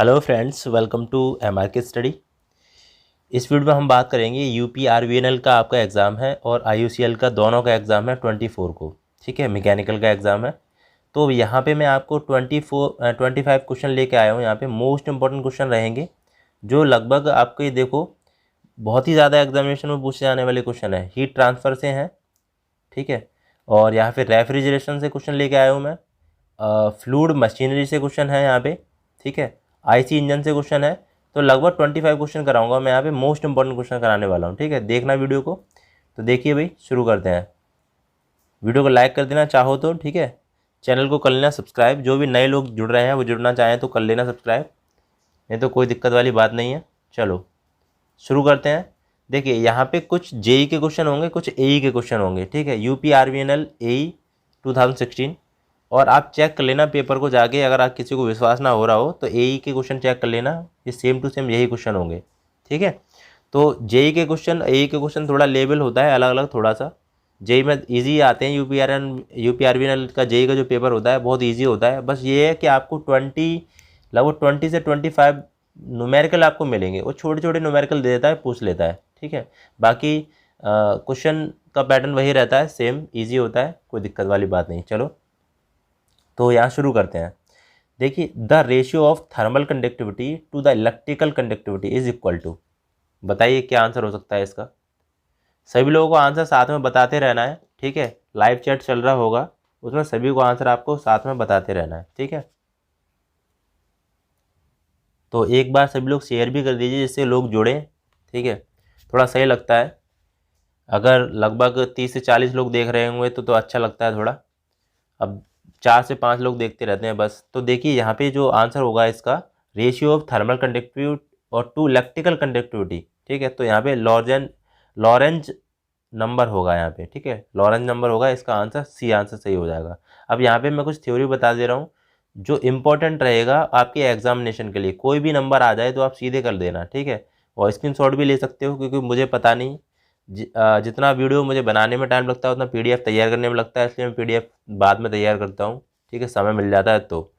Hello friends, welcome to MRK study. इस video में हम बात करेंगे यूपीआरवीएनएल का आपका एग्ज़ाम है और आईयूसीएल का दोनों का एग्ज़ाम है 24 को। ठीक है, मैकेनिकल का एग्ज़ाम है। तो यहाँ पे मैं आपको 25 क्वेश्चन लेके आया हूँ। यहाँ पे मोस्ट इंपॉर्टेंट क्वेश्चन रहेंगे जो लगभग आपके देखो बहुत ही ज़्यादा एग्जामिनेशन में पूछे जाने वाले क्वेश्चन है। हीट ट्रांसफ़र से हैं, ठीक है। और यहाँ पे रेफ्रिजरेशन से क्वेश्चन लेके आया हूँ मैं। फ्लूइड मशीनरी से क्वेश्चन है यहाँ पे, ठीक है। आईसी इंजन से क्वेश्चन है। तो लगभग 25 क्वेश्चन कराऊंगा मैं यहाँ पे, मोस्ट इंपॉर्टेंट क्वेश्चन कराने वाला हूँ, ठीक है। देखना वीडियो को। तो देखिए भाई, शुरू करते हैं। वीडियो को लाइक कर देना चाहो तो, ठीक है। चैनल को कर लेना सब्सक्राइब। जो भी नए लोग जुड़ रहे हैं वो जुड़ना चाहें तो कर लेना सब्सक्राइब, नहीं तो कोई दिक्कत वाली बात नहीं है। चलो शुरू करते हैं। देखिए यहाँ पे कुछ जेई के क्वेश्चन होंगे, कुछ एई के क्वेश्चन होंगे, ठीक है। यूपीआरवीएनएल एई 2016। और आप चेक कर लेना पेपर को जाके, अगर आप किसी को विश्वास ना हो रहा हो तो एई के क्वेश्चन चेक कर लेना, ये सेम टू सेम यही क्वेश्चन होंगे, ठीक है। तो जेई के क्वेश्चन एई के क्वेश्चन थोड़ा लेवल होता है अलग अलग थोड़ा सा। जेई में इजी आते हैं, यूपीआरवीएनएल का जेई का जो पेपर होता है बहुत ईजी होता है। बस ये है कि आपको लगभग 20 से 25 न्यूमेरिकल आपको मिलेंगे। वो छोटे छोटे न्यूमेरिकल दे देता है, पूछ लेता है, ठीक है। बाकी क्वेश्चन का पैटर्न वही रहता है, सेम ईजी होता है, कोई दिक्कत वाली बात नहीं। चलो तो यहाँ शुरू करते हैं। देखिए, the ratio of thermal conductivity to the electrical conductivity is equal to. बताइए क्या आंसर हो सकता है इसका। सभी लोगों को आंसर साथ में बताते रहना है, ठीक है। लाइव चैट चल रहा होगा, उसमें सभी को आंसर आपको साथ में बताते रहना है, ठीक है। तो एक बार सभी लोग शेयर भी कर दीजिए जिससे लोग जुड़ें, ठीक है। थोड़ा सही लगता है। अगर लगभग 30 से 40 लोग देख रहे होंगे तो अच्छा लगता है थोड़ा। अब 4 से 5 लोग देखते रहते हैं बस। तो देखिए यहाँ पे जो आंसर होगा इसका, रेशियो ऑफ थर्मल कंडक्टिविटी और टू इलेक्ट्रिकल कंडक्टिविटी, ठीक है। तो यहाँ पे लॉरेंज नंबर होगा यहाँ पे, ठीक है। लॉरेंज नंबर होगा, इसका आंसर सी आंसर सही हो जाएगा। अब यहाँ पे मैं कुछ थ्योरी बता दे रहा हूँ जो इम्पोर्टेंट रहेगा आपके एग्जामिनेशन के लिए। कोई भी नंबर आ जाए तो आप सीधे कर देना, ठीक है। और स्क्रीनशॉट भी ले सकते हो, क्योंकि मुझे पता नहीं जितना वीडियो मुझे बनाने में टाइम लगता है उतना पीडीएफ तैयार करने में लगता है, इसलिए मैं पीडीएफ बाद में तैयार करता हूँ, ठीक है। समय मिल जाता है तो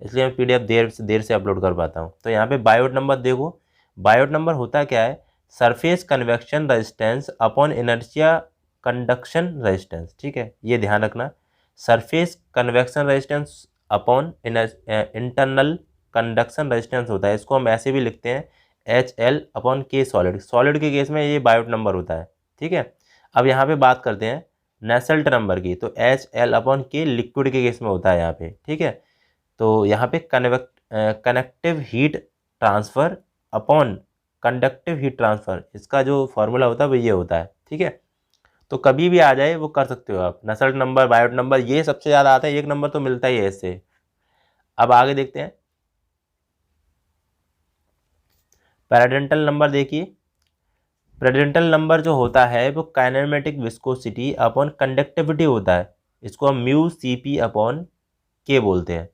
इसलिए मैं पीडीएफ देर से अपलोड कर पाता हूँ। तो यहाँ पे बायोट नंबर देखो, बायोट नंबर होता क्या है, surface convection resistance upon inertia conduction resistance, ठीक है। ये ध्यान रखना, surface convection resistance upon internal conduction resistance होता है। इसको हम ऐसे भी लिखते हैं HL/K सॉलिड के केस में ये बायोट नंबर होता है, ठीक है। अब यहाँ पे बात करते हैं नेसल्ट नंबर की, तो HL/K लिक्विड के केस में होता है यहाँ पे, ठीक है। तो यहाँ पे connective heat transfer upon conductive heat transfer, इसका जो फॉर्मूला होता है वो ये होता है, ठीक है। तो कभी भी आ जाए वो कर सकते हो आप। नसल्ट नंबर, बायोट नंबर, ये सबसे ज़्यादा आता है, एक नंबर तो मिलता ही है इससे। अब आगे देखते हैं पैराडेंटल नंबर। देखिए, पैराडेंटल नंबर जो होता है वो काइनेमेटिक विस्कोसिटी अपॉन कंडक्टिविटी होता है। इसको हम म्यू CP अपॉन K बोलते हैं,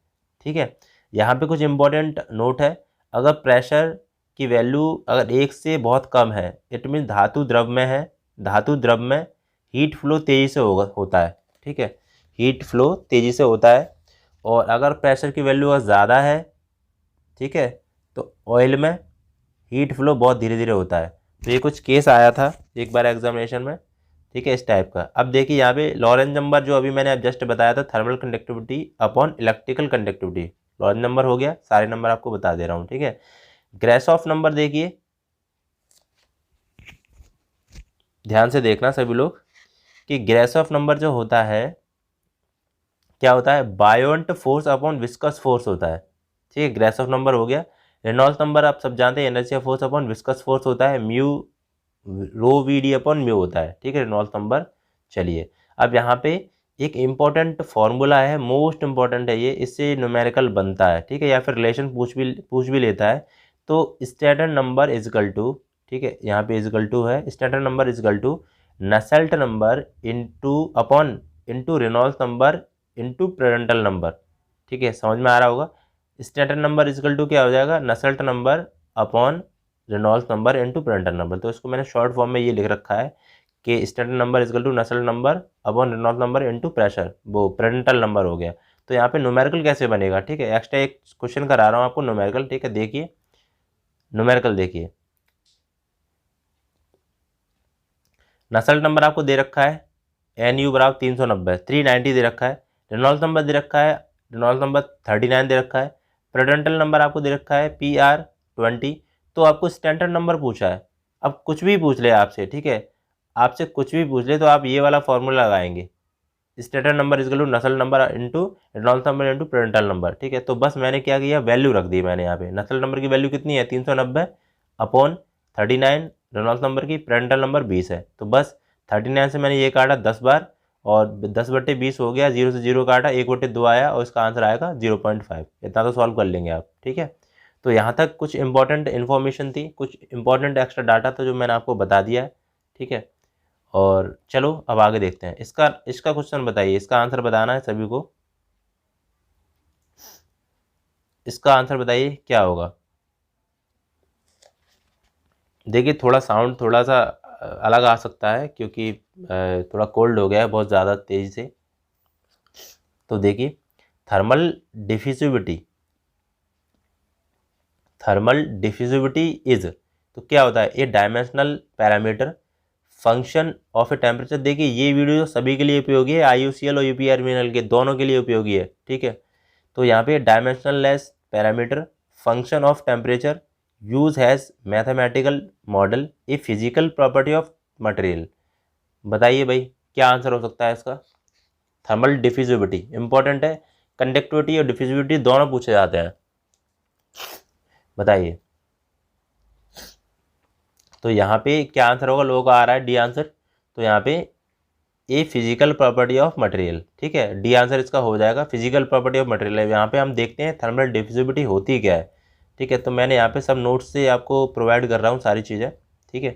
ठीक है। यहाँ पे कुछ इंपॉर्टेंट नोट है। अगर प्रेशर की वैल्यू अगर 1 से बहुत कम है, इट मीन धातु द्रव में है, धातु द्रव में हीट फ्लो तेज़ी से होता है, ठीक है। हीट फ्लो तेज़ी से होता है। और अगर प्रेशर की वैल्यू अगर ज़्यादा है, ठीक है, तो ऑयल में हीट फ्लो बहुत धीरे धीरे होता है। तो ये कुछ केस आया था एक बार एग्जामिनेशन में, ठीक है, इस टाइप का। अब देखिए यहाँ पे लॉरेंज नंबर जो अभी मैंने जस्ट बताया था, thermal conductivity upon electrical conductivity, Lorenz number हो गया। सारे नंबर आपको बता दे रहा हूँ, ठीक है। ग्रेसॉफ नंबर देखिए, ध्यान से देखना सभी लोग कि ग्रेसॉफ नंबर जो होता है क्या होता है, बायोंट फोर्स अपॉन विस्कस फोर्स होता है, ठीक है। ग्रेसॉफ नंबर हो गया। रेनॉल्ड्स नंबर आप सब जानते हैं, inertia force upon viscous force होता है, म्यू ρ/VD अपॉन म्यू होता है, ठीक है, रेनॉल्ड्स नंबर। चलिए अब यहाँ पे एक इम्पॉर्टेंट फार्मूला है, मोस्ट इम्पॉर्टेंट है ये, इससे न्यूमेरिकल बनता है, ठीक है, या फिर रिलेशन पूछ भी लेता है। तो स्टैंडर्ड नंबर इजकल टू, ठीक है, यहाँ पे इजकल टू है, Stanton number is equal to Nusselt number into Reynolds number into Prandtl number, ठीक है। समझ में आ रहा होगा। स्टैंडर्ड नंबर इजकल टू क्या हो जाएगा, Nusselt number upon Reynolds number into Prandtl number. तो इसको मैंने शॉर्ट फॉर्म में ये लिख रखा है कि standard number is equal to Nusselt number upon Reynolds number into pressure, वो प्रेडेंटल नंबर हो गया। तो यहाँ पे न्यूमेरिकल कैसे बनेगा, ठीक है। एक्स्ट्रा एक क्वेश्चन करा रहा हूँ आपको न्यूमेरिकल, ठीक है। देखिए न्यूमेरिकल देखिए, नसल नंबर आपको दे रखा है NU बराबर 390, 390 दे रखा है। रेनॉल्ड्स नंबर दे रखा है, रेनॉल्ड्स नंबर 39 दे रखा है। प्रेडेंटल नंबर आपको दे रखा है PR 20। तो आपको स्टैंडर्ड नंबर पूछा है। अब कुछ भी पूछ ले आपसे, ठीक है, आपसे कुछ भी पूछ ले तो आप ये वाला फॉर्मूला लगाएंगे, Stanton number is equal to Nusselt number into Reynolds number into Prandtl number, ठीक है। तो बस मैंने क्या किया, वैल्यू रख दी मैंने यहाँ पे। नसल नंबर की वैल्यू कितनी है 390 अपॉन 39, रेनॉल्ड्स नंबर की, प्रेडेंटल नंबर 20 है। तो बस 39 से मैंने ये काटा 10 बार और 10/20 हो गया, 0 से 0 काटा, 1/2 आया और इसका आंसर आएगा 0.5। इतना तो सॉल्व कर लेंगे आप, ठीक है। तो यहाँ तक कुछ इंपॉर्टेंट इन्फॉर्मेशन थी, कुछ इंपॉर्टेंट एक्स्ट्रा डाटा था जो मैंने आपको बता दिया है, ठीक है। और चलो अब आगे देखते हैं। इसका क्वेश्चन बताइए, इसका आंसर बताना है सभी को। इसका आंसर बताइए क्या होगा। देखिए थोड़ा साउंड थोड़ा सा अलग आ सकता है क्योंकि थोड़ा कोल्ड हो गया है बहुत ज़्यादा तेज़ी से। तो देखिए thermal diffusivity, thermal diffusivity is, तो क्या होता है, a dimensional parameter function of a temperature. देखिए ये वीडियो सभी के लिए उपयोगी है, IUCL और UPR के दोनों के लिए उपयोगी है, ठीक है। तो यहाँ पे dimensional less parameter function of temperature use has mathematical model a physical property of material. बताइए भाई क्या आंसर हो सकता है इसका। थर्मल डिफ्यूजिविटी इंपॉर्टेंट है, कंडक्टिविटी और डिफ्यूजिविटी दोनों पूछे जाते हैं, बताइए। तो यहाँ पे क्या आंसर होगा, लोगों का आ रहा है डी आंसर। तो यहाँ पे a physical property of material, ठीक है, डी आंसर इसका हो जाएगा, फिजिकल प्रॉपर्टी ऑफ मटेरियल है। यहाँ पे हम देखते हैं थर्मल डिफ्यूजिविटी होती क्या है, ठीक है। तो मैंने यहाँ पे सब नोट्स से आपको प्रोवाइड कर रहा हूँ सारी चीज़ें, ठीक है।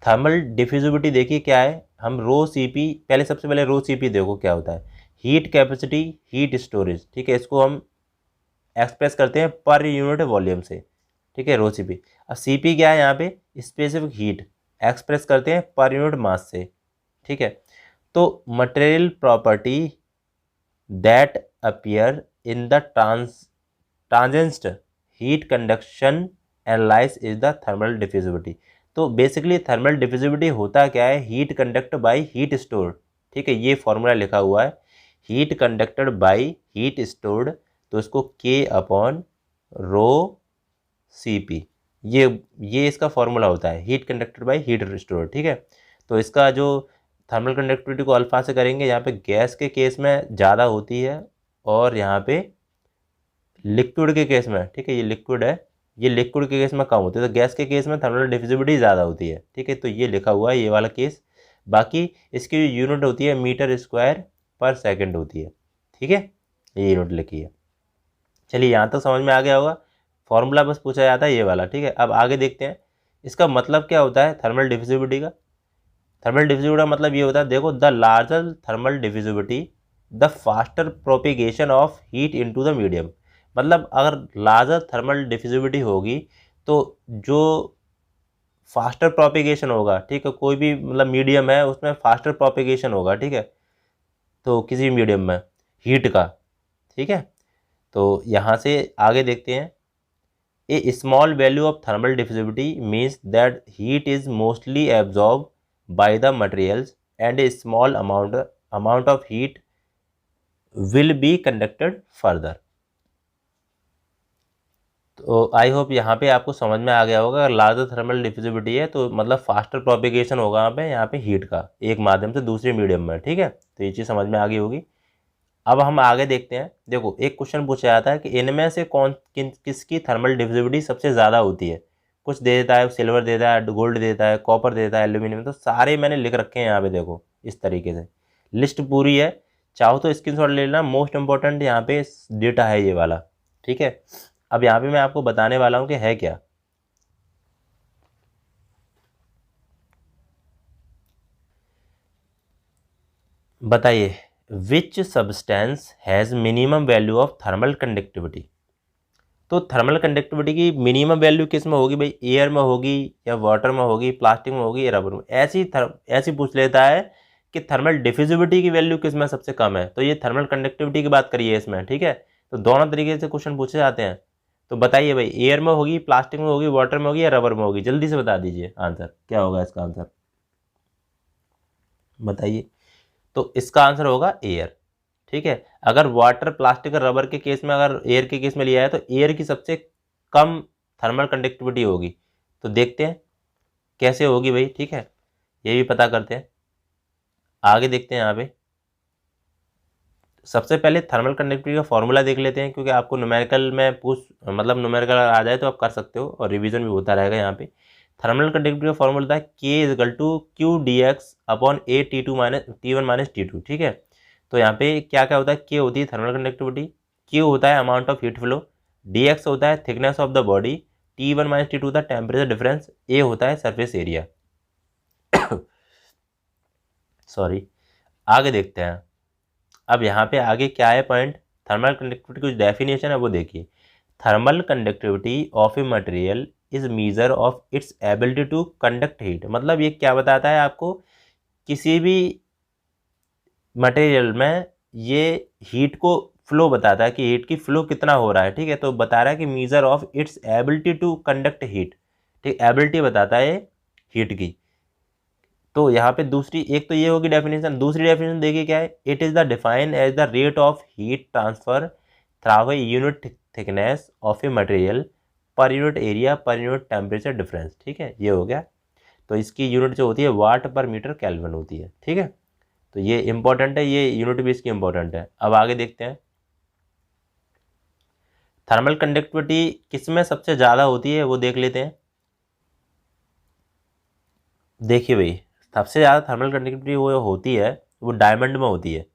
थर्मल डिफ्यूजिविटी देखिए क्या है, हम रो CP, पहले सबसे पहले रो CP देखो क्या होता है, हीट कैपेसिटी हीट स्टोरेज, ठीक है। इसको हम एक्सप्रेस करते हैं पर यूनिट वॉल्यूम से, ठीक है, रो CP। अब CP क्या है यहाँ पे, स्पेसिफिक हीट, एक्सप्रेस करते हैं पर यूनिट मास से, ठीक है। तो material property that appear in the ट्रांजेंट heat conduction analyse is the thermal diffusivity. तो बेसिकली थर्मल डिफ्यूजिविटी होता क्या है, heat conduct by heat stored, ठीक है। ये फॉर्मूला लिखा हुआ है, heat conducted by heat stored, तो इसको K अपॉन रो CP, ये इसका फॉर्मूला होता है, heat conducted by heat stored, ठीक है। तो इसका जो थर्मल कंडक्टिविटी को अल्फा से करेंगे, यहाँ पे गैस के केस में ज़्यादा होती है और यहाँ पे लिक्विड के केस में, ठीक है, ये लिक्विड है, ये लिक्विड के केस में कम होती है। तो गैस के केस में थर्मल डिफ्यूजिविटी ज़्यादा होती है, ठीक है। तो ये लिखा हुआ है ये वाला केस। बाकी इसकी जो यूनिट होती है मीटर स्क्वायर पर सेकेंड होती है, ठीक है, ये यूनिट लिखी है। चलिए यहाँ तक समझ में आ गया होगा, फॉर्मूला बस पूछा जाता है ये वाला, ठीक है। अब आगे देखते हैं इसका मतलब क्या होता है थर्मल डिफ्यूजिविटी का। थर्मल डिफ्यूजिविटी का मतलब ये होता है, देखो, the larger thermal diffusivity the faster propagation of heat into the medium. मतलब अगर लार्जर थर्मल डिफ्यूजिविटी होगी तो जो फास्टर प्रोपिगेशन होगा, ठीक है, कोई भी मतलब मीडियम है उसमें फास्टर प्रोपिगेशन होगा, ठीक है, तो किसी मीडियम में हीट का, ठीक है। तो यहाँ से आगे देखते हैं, a small value of thermal diffusivity means that heat is mostly absorb by the materials and a small amount of heat will be conducted further. तो आई होप यहाँ पे आपको समझ में आ गया होगा, अगर लार्जर थर्मल डिफ्यूजिविटी है तो मतलब फास्टर प्रोपिगेशन होगा यहाँ पे हीट का एक माध्यम से दूसरे मीडियम में, ठीक है। तो ये चीज़ समझ में आ गई होगी। अब हम आगे देखते हैं, देखो एक क्वेश्चन पूछा जाता है कि इनमें से किसकी थर्मल डिफ्यूजिविटी सबसे ज़्यादा होती है। कुछ दे देता है, सिल्वर देता है, गोल्ड देता है, कॉपर देता है, एल्यूमिनियम, तो सारे मैंने लिख रखे हैं यहाँ पे, देखो इस तरीके से लिस्ट पूरी है, चाहो तो स्क्रीनशॉट ले लेना। मोस्ट इंपॉर्टेंट यहाँ पे डेटा है ये वाला, ठीक है। अब यहाँ पे मैं आपको बताने वाला हूँ कि है क्या। बताइए which substance has minimum value of thermal conductivity. तो थर्मल कंडक्टिविटी की मिनिमम वैल्यू किस में होगी भाई, एयर में होगी या वाटर में होगी, प्लास्टिक में होगी या रबर में। ऐसी पूछ लेता है कि थर्मल डिफ्यूजिविटी की वैल्यू किस में सबसे कम है, तो ये थर्मल कंडक्टिविटी की बात करिए इसमें, ठीक है। तो दोनों तरीके से क्वेश्चन पूछे जाते हैं। तो बताइए भाई, एयर में होगी, प्लास्टिक में होगी, वाटर में होगी या रबर में होगी, जल्दी से बता दीजिए आंसर क्या होगा इसका आंसर, बताइए। तो इसका आंसर होगा एयर, ठीक है। अगर वाटर, प्लास्टिक और रबर के केस में, अगर एयर के केस में लिया है तो एयर की सबसे कम थर्मल कंडक्टिविटी होगी। तो देखते हैं कैसे होगी भाई, ठीक है, ये भी पता करते हैं। आगे देखते हैं यहाँ पे, सबसे पहले थर्मल कंडक्टिविटी का फॉर्मूला देख लेते हैं, क्योंकि आपको न्यूमेरिकल में मतलब न्यूमेरिकल आ जाए तो आप कर सकते हो और रिवीजन भी होता रहेगा यहाँ पे। थर्मल कंडक्टिविटी का फॉर्मूला होता है K is equal to Q D X upon A T two minus T one minus T two, ठीक है। तो यहाँ पे क्या क्या होता है, के होती है थर्मल कंडक्टिविटी, क्यू होता है amount of heat flow, D X होता है thickness of the body, T one minus T two होता है टेम्परेचर डिफरेंस, ए होता है सरफेस एरिया। सॉरी, आगे देखते हैं। अब यहाँ पे आगे क्या है पॉइंट, थर्मल कंडक्टिविटी कुछ डेफिनेशन है वो देखिए। Thermal conductivity of a material is measure of its ability to conduct heat. मतलब ये क्या बताता है आपको, किसी भी मटेरियल में ये हीट को फ्लो बताता है कि हीट की फ्लो कितना हो रहा है, ठीक है। तो बता रहा है कि measure of its ability to conduct heat, ठीक, एबिलिटी बताता है हीट की। तो यहाँ पे दूसरी, एक तो ये होगी डेफिनेशन, दूसरी डेफिनेशन देखिए क्या है, it is the define as the rate of heat transfer through a unit thickness of a material per unit area per unit temperature difference, ठीक है, ये हो गया। तो इसकी यूनिट जो होती है वाट पर मीटर केल्विन होती है, ठीक है। तो ये इंपॉर्टेंट है, ये यूनिट भी इसकी इंपॉर्टेंट है। अब आगे देखते हैं, थर्मल कंडक्टिविटी किस में सबसे ज़्यादा होती है वो देख लेते हैं। देखिए भाई, सबसे ज़्यादा थर्मल कंडक्टिविटी वो होती है वो डायमंड में होती है,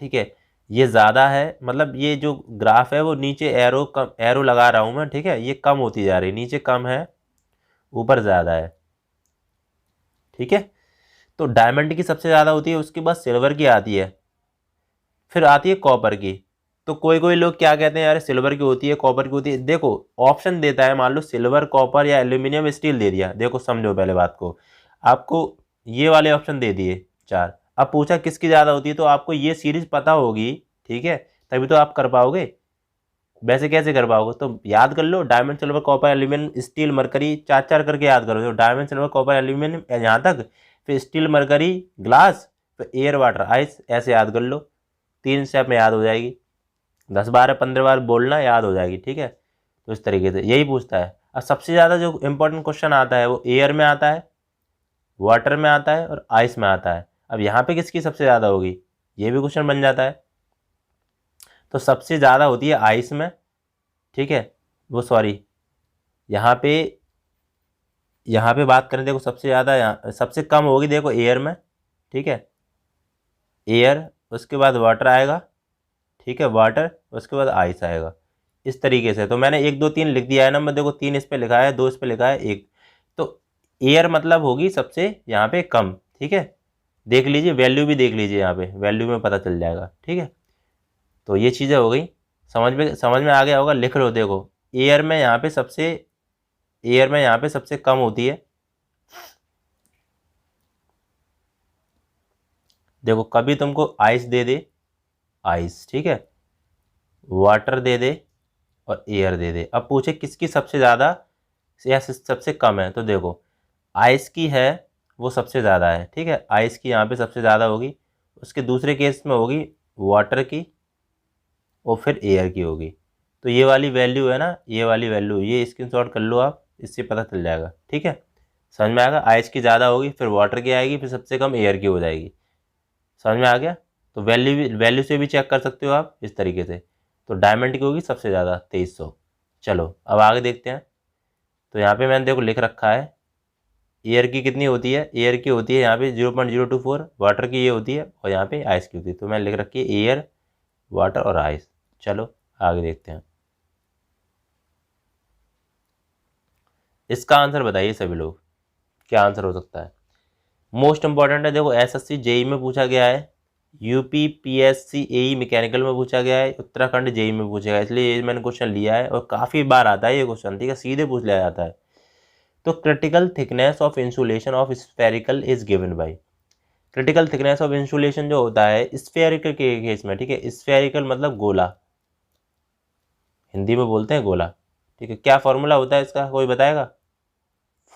ठीक है। ये ज़्यादा है, मतलब ये जो ग्राफ है वो नीचे एरो कम, एरो लगा रहा हूँ मैं, ठीक है, ये कम होती जा रही है, नीचे कम है ऊपर ज़्यादा है, ठीक है। तो डायमंड की सबसे ज़्यादा होती है, उसके बाद सिल्वर की आती है, फिर आती है कॉपर की। तो कोई कोई लोग क्या कहते हैं, यार सिल्वर की होती है, कॉपर की होती है। देखो ऑप्शन देता है, मान लो सिल्वर, कॉपर या एल्यूमिनियम, स्टील दे दिया। देखो समझो पहले बात को, आपको ये वाले ऑप्शन दे दिए चार, अब पूछा किसकी ज़्यादा होती है, तो आपको ये सीरीज पता होगी, ठीक है, तभी तो आप कर पाओगे। वैसे कैसे कर पाओगे, तो याद कर लो, diamond, silver, copper, aluminium, steel, mercury, चार चार करके याद करो। तो डायमंड, सिल्वर, कॉपर, एल्यूमिनियम यहाँ तक, फिर स्टील, मरकरी, ग्लास, फिर एयर, वाटर, आइस, ऐसे याद कर लो। 3 स्टेप में याद हो जाएगी, 10 12 15 बार बोलना, याद हो जाएगी, ठीक है। तो इस तरीके से यही पूछता है। अब सबसे ज़्यादा जो इंपॉर्टेंट क्वेश्चन आता है वो एयर में आता है, वाटर में आता है और आइस में आता है। अब यहाँ पे किसकी सबसे ज़्यादा होगी, ये भी क्वेश्चन बन जाता है। तो सबसे ज़्यादा होती है आइस में, ठीक है, वो सॉरी, यहाँ पे बात करें, देखो सबसे ज़्यादा यहाँ, सबसे कम होगी देखो एयर में, ठीक है, एयर, उसके बाद वाटर आएगा, ठीक है, वाटर, उसके बाद आइस आएगा, इस तरीके से। तो मैंने 1 2 3 लिख दिया है नंबर, देखो 3 इस पे लिखा है, 2 इस पे लिखा है, 1। तो एयर मतलब होगी सबसे यहाँ पे कम, ठीक है। देख लीजिए, वैल्यू भी देख लीजिए, यहाँ पे वैल्यू में पता चल जाएगा, ठीक है। तो ये चीज़ें हो गई, समझ में आ गया होगा, लिख लो। देखो एयर में यहाँ पे सबसे कम होती है। देखो कभी तुमको आइस दे दे, आइस, ठीक है, वाटर दे दे और एयर दे दे। अब पूछे किसकी सबसे ज़्यादा या सबसे कम है, तो देखो आइस की है वो सबसे ज़्यादा है, ठीक है, आइस की यहाँ पे सबसे ज़्यादा होगी। उसके दूसरे केस में होगी वाटर की और फिर एयर की होगी। तो ये वाली वैल्यू है ना, ये वाली वैल्यू, ये स्क्रीनशॉट कर लो आप, इससे पता चल जाएगा, ठीक है। समझ में आएगा, आइस की ज़्यादा होगी, फिर वाटर की आएगी, फिर सबसे कम एयर की हो जाएगी। समझ में आ गया। तो वैल्यू से भी चेक कर सकते हो आप इस तरीके से। तो डायमंड की होगी सबसे ज़्यादा 2300। चलो अब आगे देखते हैं। तो यहाँ पे मैंने देखो लिख रखा है, एयर की कितनी होती है, एयर की होती है यहाँ पे 0.024, वाटर की ये होती है और यहाँ पे आइस की होती है। तो मैंने लिख रखी है एयर, वाटर और आइस। चलो आगे देखते हैं, इसका आंसर बताइए सभी लोग, क्या आंसर हो सकता है। मोस्ट इंपॉर्टेंट है, देखो एसएससी जेई में पूछा गया है, यूपी पीएससी एई मैकेनिकल में पूछा गया है, उत्तराखंड जेई में पूछा गया है, इसलिए ये मैंने क्वेश्चन लिया है और काफ़ी बार आता है ये क्वेश्चन, ठीक है, सीधे पूछ लिया जाता है। तो critical thickness of insulation of spherical is given by, critical thickness of insulation जो होता है स्फेरिकल के केस में, ठीक है, स्फेरिकल मतलब गोला, हिंदी में बोलते हैं गोला, ठीक है। क्या फॉर्मूला होता है इसका, कोई बताएगा?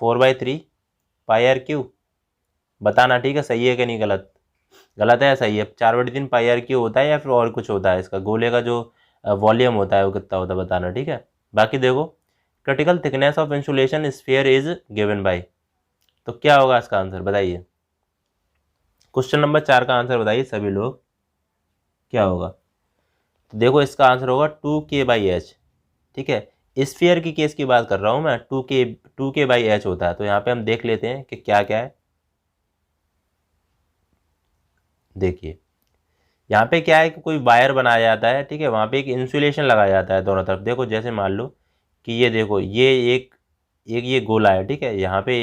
4/3 पाई आर क्यू, बताना, ठीक है, सही है कि नहीं, गलत, गलत है या सही है? 4/3 पाई आर क्यू होता है या फिर और कुछ होता है? इसका गोले का जो वॉल्यूम होता है वो कितना होता है, बताना, ठीक है। बाकी देखो, critical thickness of insulation sphere is given by, तो क्या होगा इसका आंसर बताइए। क्वेश्चन नंबर 4 का आंसर बताइए सभी लोग, क्या होगा? तो देखो इसका आंसर होगा 2K/h, ठीक है। स्फीयर की केस की बात कर रहा हूँ मैं, 2K/h होता है। तो यहाँ पे हम देख लेते हैं कि क्या क्या है। देखिए यहाँ पे क्या है कि कोई वायर बनाया जाता है, ठीक है, वहाँ पे एक इंसुलेशन लगाया जाता है दोनों तरफ। देखो जैसे मान लो कि ये देखो ये एक एक ये गोला है, ठीक है, यहाँ पे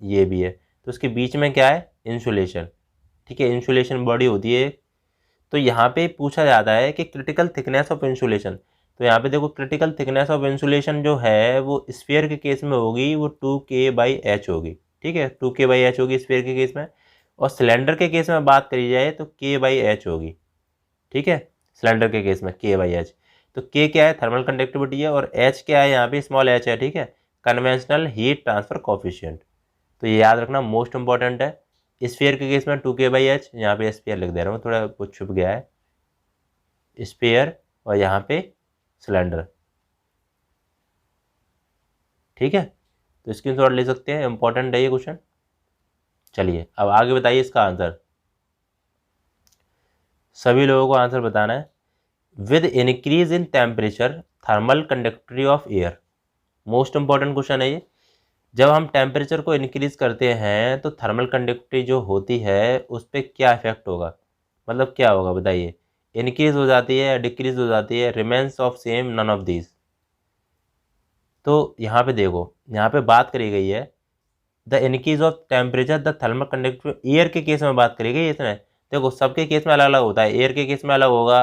ये भी है, तो उसके बीच में क्या है, इंसुलेशन, ठीक है, इंसुलेशन बॉडी होती है। तो यहाँ पे पूछा जाता है कि क्रिटिकल थिकनेस ऑफ इंसुलेशन, तो यहाँ पे देखो क्रिटिकल थिकनेस ऑफ इंसुलेशन जो है वो स्फीयर के केस में होगी, वो 2K/h होगी, ठीक है, 2K/h होगी स्फीयर के केस में। और सिलेंडर के केस में बात करी जाए तो K/h होगी, ठीक है, सिलेंडर के केस में K/h। तो K क्या है, थर्मल कंडक्टिविटी है, और H क्या है, यहाँ पे स्मॉल h है, ठीक है, कन्वेंशनल हीट ट्रांसफर कोफिशिएंट। तो ये याद रखना, मोस्ट इंपॉर्टेंट है। स्फीयर के केस में 2K/h, यहाँ पे स्फीयर लिख दे रहा हूँ, थोड़ा कुछ छुप गया है, स्फीयर, और यहाँ पे सिलेंडर, ठीक है। तो स्क्रीनशॉट ले सकते हैं, इंपॉर्टेंट है ये क्वेश्चन। चलिए अब आगे बताइए इसका आंसर, सभी लोगों को आंसर बताना है। With increase in temperature thermal conductivity of air, most important question है ये। जब हम टेम्परेचर को इंक्रीज करते हैं तो थर्मल कंडक्टिविटी जो होती है उस पर क्या इफेक्ट होगा, मतलब क्या होगा बताइए। इंक्रीज हो जाती है या डिक्रीज हो जाती है, remains of same, none of these. तो यहाँ पे देखो, यहाँ पे बात करी गई है the increase of temperature the thermal conductivity, air के केस में बात करी गई है इसमें। देखो सबके केस में अलग अलग होता है, एयर के केस में अलग होगा,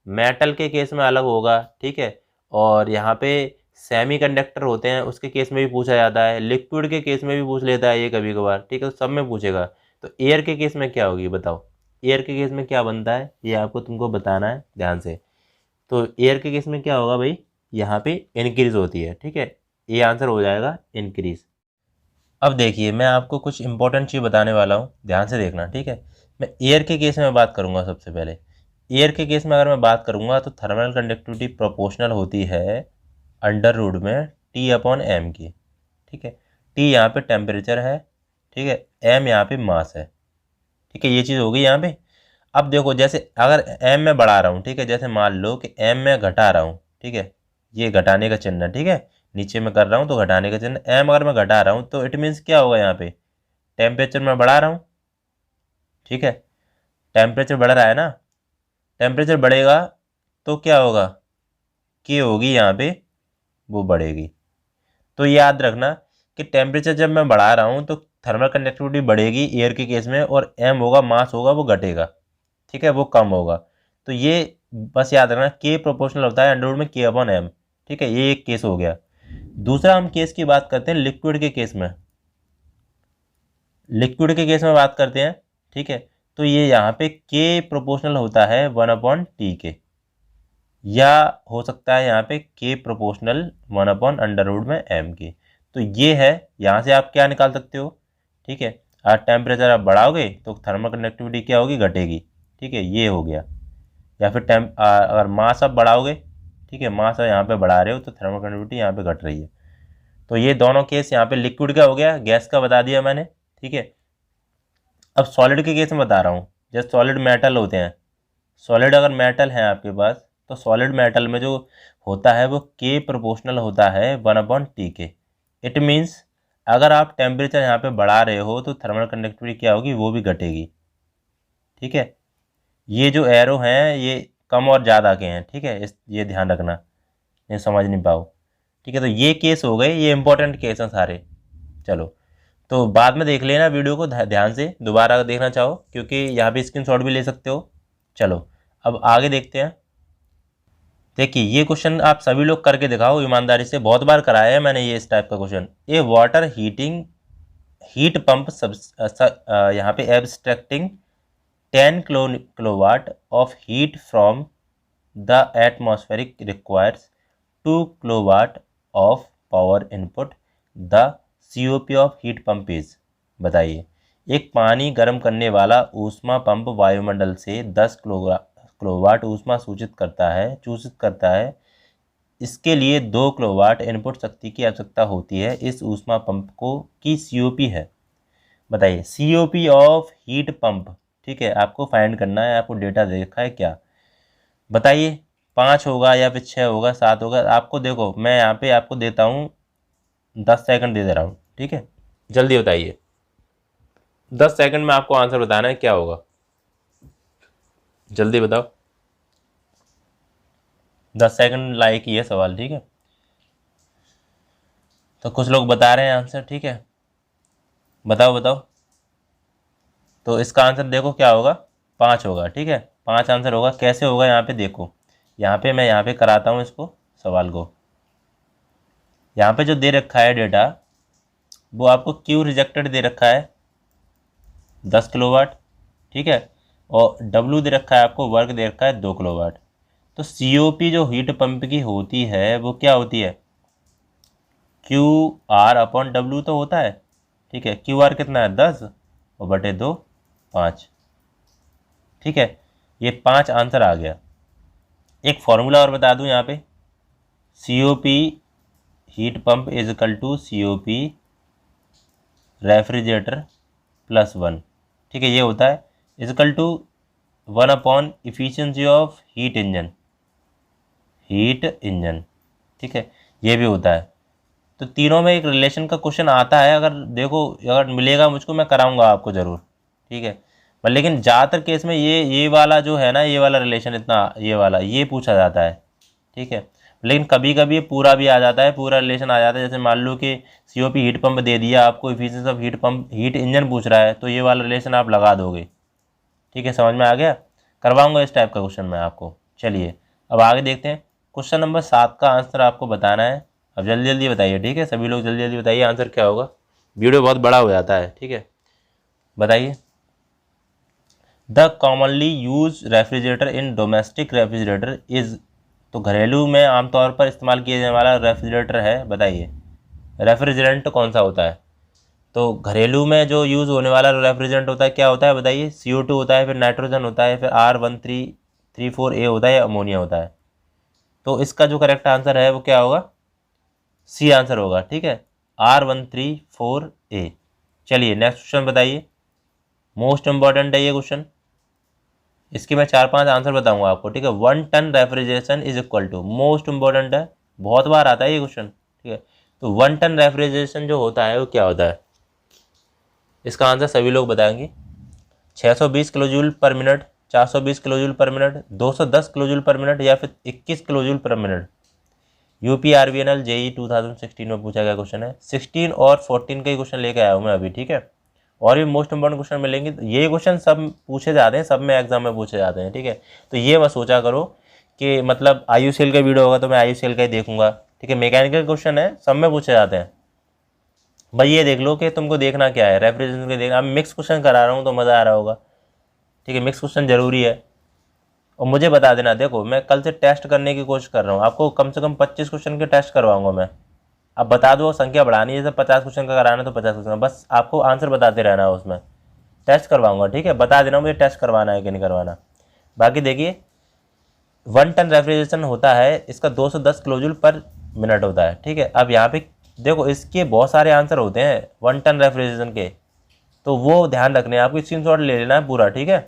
मेटल के केस में अलग होगा, ठीक है। और यहाँ पे सेमी कंडक्टर होते हैं उसके केस में भी पूछा जाता है, लिक्विड के केस में भी पूछ लेता है ये कभी कभार, ठीक है, तो सब में पूछेगा। तो एयर के केस में क्या होगी बताओ, एयर के केस में क्या बनता है ये आपको तुमको बताना है ध्यान से। तो एयर के केस में क्या होगा भाई, यहाँ पे इंक्रीज होती है, ठीक है, ये आंसर हो जाएगा इंक्रीज। अब देखिए मैं आपको कुछ इंपॉर्टेंट चीज़ बताने वाला हूँ, ध्यान से देखना, ठीक है। मैं एयर के केस में बात करूँगा सबसे पहले। एयर के केस में अगर मैं बात करूँगा तो थर्मल कंडक्टिविटी प्रोपोर्शनल होती है अंडर रूट में T/m की, ठीक है। T यहाँ पे टेम्परेचर है, ठीक है, M यहाँ पे मास है, ठीक है, ये चीज़ होगी यहाँ पे। अब देखो जैसे अगर M में बढ़ा रहा हूँ, ठीक है, जैसे मान लो कि M में घटा रहा हूँ, ठीक है, ये घटाने का चिन्ह है, ठीक है, नीचे में कर रहा हूँ तो घटाने का चिन्ह, M अगर मैं घटा रहा हूँ तो इट मीन्स क्या होगा, यहाँ पे टेम्परेचर में बढ़ा रहा हूँ, ठीक है, टेम्परेचर बढ़ रहा है ना, टेम्परेचर बढ़ेगा तो क्या होगा, K होगी यहाँ पे वो बढ़ेगी। तो याद रखना कि टेम्परेचर जब मैं बढ़ा रहा हूँ तो थर्मल कंडक्टिविटी बढ़ेगी एयर के केस में, और M होगा, मास होगा, वो घटेगा, ठीक है, वो कम होगा। तो ये बस याद रखना, K प्रोपोर्शनल होता है अंडर रूट में K/m, ठीक है, ये एक केस हो गया। दूसरा हम केस की बात करते हैं लिक्विड के केस में, लिक्विड के केस में बात करते हैं, ठीक है। तो ये यहाँ पे K प्रोपोर्शनल होता है 1/T के, या हो सकता है यहाँ पे K प्रोपोर्शनल 1/√m की। तो ये है, यहाँ से आप क्या निकाल सकते हो, ठीक है, टेम्परेचर आप बढ़ाओगे तो थर्मल कंडक्टिविटी क्या होगी, घटेगी, ठीक है, ये हो गया। या फिर अगर मास आप बढ़ाओगे, ठीक है, मास यहाँ पे बढ़ा रहे हो तो थर्मल कंडक्टिविटी यहाँ पे घट रही है। तो ये दोनों केस यहाँ पे लिक्विड का हो गया, गैस का बता दिया मैंने, ठीक है। अब सॉलिड के केस में बता रहा हूँ, जैसे सॉलिड मेटल होते हैं, सॉलिड अगर मेटल है आपके पास तो सॉलिड मेटल में जो होता है वो K प्रोपोर्शनल होता है 1/T के। इट मीन्स अगर आप टेम्परेचर यहाँ पे बढ़ा रहे हो तो थर्मल कंडक्टिविटी क्या होगी, वो भी घटेगी, ठीक है। ये जो एरो हैं ये कम और ज़्यादा के हैं, ठीक है, ये ध्यान रखना, नहीं समझ नहीं पाओ, ठीक है। तो ये केस हो गए, ये इंपॉर्टेंट केस हैं सारे। चलो तो बाद में देख लेना वीडियो को ध्यान से, दोबारा देखना चाहो क्योंकि यहाँ पे स्क्रीनशॉट भी ले सकते हो। चलो अब आगे देखते हैं। देखिए ये क्वेश्चन आप सभी लोग करके दिखाओ ईमानदारी से, बहुत बार कराया है मैंने ये इस टाइप का क्वेश्चन। ये वाटर हीटिंग हीट पंप सब यहाँ पे एब्स्ट्रैक्टिंग 10 kilowatt of heat from the atmospheric requires 2 kilowatt of power input, the COP of heat pump is. बताइए, एक पानी गर्म करने वाला ऊष्मा पंप वायुमंडल से 10 किलोवाट ऊष्मा चूसित करता है। इसके लिए 2 किलोवाट इनपुट शक्ति की आवश्यकता होती है। इस ऊष्मा पंप को की COP है। बताइए, COP ऑफ हीट पंप, ठीक है, आपको फाइंड करना है। आपको डेटा दे रखा है क्या, बताइए, 5 होगा या फिर 6 होगा, 7 होगा। आपको देखो, मैं यहाँ पे आपको देता हूँ 10 सेकंड दे रहा हूँ, ठीक है, जल्दी बताइए। 10 सेकंड में आपको आंसर बताना है क्या होगा, जल्दी बताओ। 10 सेकंड लायक ही है सवाल, ठीक है। तो कुछ लोग बता रहे हैं आंसर, ठीक है, बताओ। तो इसका आंसर देखो क्या होगा, 5 होगा, ठीक है, 5 आंसर होगा। कैसे होगा, यहाँ पे देखो, मैं यहाँ पे कराता हूँ इसको सवाल को। यहाँ पे जो दे रखा है डेटा, वो आपको क्यू रिजेक्टेड दे रखा है 10 किलोवाट, ठीक है, और डब्ल्यू दे रखा है आपको, वर्क दे रखा है 2 किलोवाट। तो COP जो हीट पंप की होती है वो क्या होती है, QR/W तो होता है, ठीक है। QR कितना है, 10 और बटे 2 5, ठीक है। ये 5 आंसर आ गया। एक फॉर्मूला और बता दूं यहाँ पे, COP heat pump is equal to COP refrigerator plus 1, ठीक है, ये होता है is equal to 1 efficiency of heat engine, ठीक है, ये भी होता है। तो तीनों में एक रिलेशन का क्वेश्चन आता है। अगर देखो, अगर मिलेगा मुझको, मैं कराऊंगा आपको ज़रूर, ठीक है। पर लेकिन ज़्यादातर केस में ये वाला जो है ना, ये वाला रिलेशन इतना, ये पूछा जाता है, ठीक है। लेकिन कभी कभी पूरा भी आ जाता है, पूरा रिलेशन आ जाता है। जैसे मान लो कि COP हीट पंप दे दिया आपको, इफिशियंसी ऑफ हीट इंजन पूछ रहा है, तो ये वाला रिलेशन आप लगा दोगे, ठीक है, समझ में आ गया। करवाऊंगा इस टाइप का क्वेश्चन मैं आपको। चलिए अब आगे देखते हैं। क्वेश्चन नंबर 7 का आंसर आपको बताना है। अब जल्दी जल्दी बताइए, ठीक है, सभी लोग जल्दी जल्दी बताइए आंसर क्या होगा, वीडियो बहुत बड़ा हो जाता है, ठीक है। बताइए, the commonly use refrigerator in domestic refrigerator is. तो घरेलू में आमतौर पर इस्तेमाल किया जाने वाला रेफ्रिजरेटर है, बताइए, रेफ्रिजरेंट कौन सा होता है। तो घरेलू में जो यूज़ होने वाला रेफ्रिजरेंट होता है, क्या होता है बताइए, CO2 होता है, फिर नाइट्रोजन होता है, फिर R1334A होता है, या अमोनिया होता है। तो इसका जो करेक्ट आंसर है वो क्या होगा, C आंसर होगा, ठीक है, R134A। चलिए नेक्स्ट क्वेश्चन बताइए, मोस्ट इंपॉर्टेंट है ये क्वेश्चन। इसके मैं 4-5 आंसर बताऊंगा आपको, ठीक है। 1 ton refrigeration is equal to, most important है, बहुत बार आता है ये क्वेश्चन, ठीक है। तो 1 टन रेफ्रिजरेशन जो होता है वो क्या होता है, इसका आंसर सभी लोग बताएंगे। 620 किलो जूल पर मिनट, 420 किलो जूल पर मिनट, 210 किलो जूल पर मिनट, या फिर 21 किलो जूल पर मिनट। UPRVNL JEE 2016 में पूछा गया क्वेश्चन है। 16 और 14 का ही क्वेश्चन लेके आया हूँ मैं अभी, ठीक है। और भी मोस्ट इंपॉर्टेंट क्वेश्चन मिलेंगे। ये क्वेश्चन सब पूछे जाते हैं, सब में एग्जाम में पूछे जाते हैं, ठीक है। तो ये मत सोचा करो कि मतलब IUCL का वीडियो होगा तो मैं IUCL का ही देखूंगा, ठीक है। मैकेनिकल क्वेश्चन है, सब में पूछे जाते हैं। भाई ये देख लो कि तुमको देखना क्या है, रेफ्रिजरेशन के देखना। अब मिक्स क्वेश्चन करा रहा हूँ तो मज़ा आ रहा होगा, ठीक है, मिक्स क्वेश्चन जरूरी है। और मुझे बता देना, देखो मैं कल से टेस्ट करने की कोशिश कर रहा हूँ, आपको कम से कम 25 क्वेश्चन के टेस्ट करवाऊंगा मैं। अब बता दो, संख्या बढ़ानी है, जैसे 50 क्वेश्चन का कराना है तो 50 क्वेश्चन, बस आपको आंसर बताते रहना है, उसमें टेस्ट करवाऊंगा, ठीक है। बता देना मुझे टेस्ट करवाना है कि नहीं करवाना। बाकी देखिए, 1 टन रेफ्रिजरेशन होता है, इसका 210 किलोजूल पर मिनट होता है, ठीक है। अब यहाँ पे देखो, इसके बहुत सारे आंसर होते हैं 1 टन रेफ्रिजरेशन के, तो वो ध्यान रखने हैं आपको, स्क्रीनशॉट ले लेना है पूरा, ठीक है।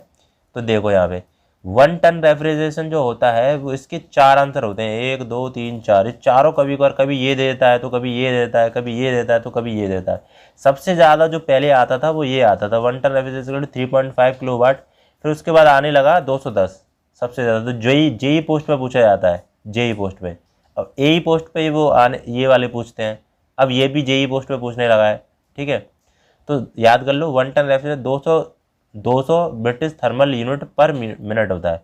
तो देखो यहाँ पे 1 टन रेफ्रिजरेशन जो होता है वो इसके 4 आंसर होते हैं, 1 2 3 4। ये चारों कभी ये देता है तो कभी ये देता है, कभी ये देता है तो कभी ये देता है। सबसे ज़्यादा जो पहले आता था वो ये आता था, 1 टन रेफ्रिजरेशन 3.5 किलोवाट। फिर उसके बाद आने लगा 210 सबसे ज़्यादा। तो जेई पोस्ट पे पूछा जाता है, जेई पोस्ट पे। अब AE पोस्ट पे वो आने, ये वाले पूछते हैं। अब ये भी जेई पोस्ट पे पूछने लगा है, ठीक है। तो याद कर लो, 1 ton refrigerator 200 British thermal unit per minute होता है।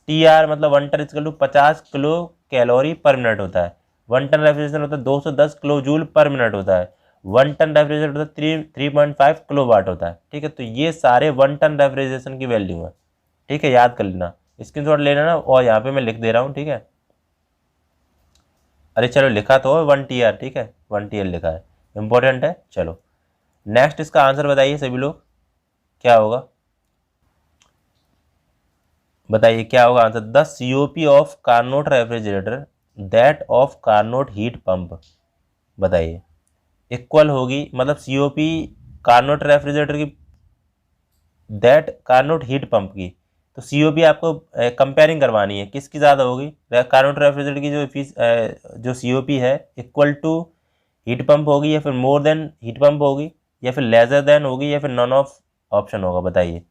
TR मतलब 1 ton equal to 50 kilo calorie per minute होता है। 1 टन रेफ्रिजरेशन होता है 210 किलो जूल पर मिनट होता है। 1 टन रेफ्रिजरेटर होता है 3.5 किलोवाट होता है। ठीक है, तो ये सारे 1 टन रेफ्रिजरेशन की वैल्यू है। ठीक है, याद कर लेना, स्क्रीनशॉट ले लेना, और यहाँ पे मैं लिख दे रहा हूँ। ठीक है, अरे चलो लिखा तो है 1 TR। ठीक है, 1 TR लिखा है, इंपॉर्टेंट है। चलो नेक्स्ट इसका आंसर बताइए सभी लोग, क्या होगा बताइए, क्या होगा answer. The COP of Carnot refrigerator that of Carnot heat pump, बताइए, इक्वल होगी, मतलब COP कार्नोट रेफ्रिजरेटर की दैट कार्नोट हीट पंप की, तो COP आपको कंपेयरिंग करवानी है, किसकी ज़्यादा होगी। कार्नोट रेफ्रिजरेटर की जो COP है इक्वल टू हीट पंप होगी, या फिर मोर देन हीट पंप होगी, या फिर लेसर देन होगी, या फिर नॉन ऑफ ऑप्शन होगा, बताइए।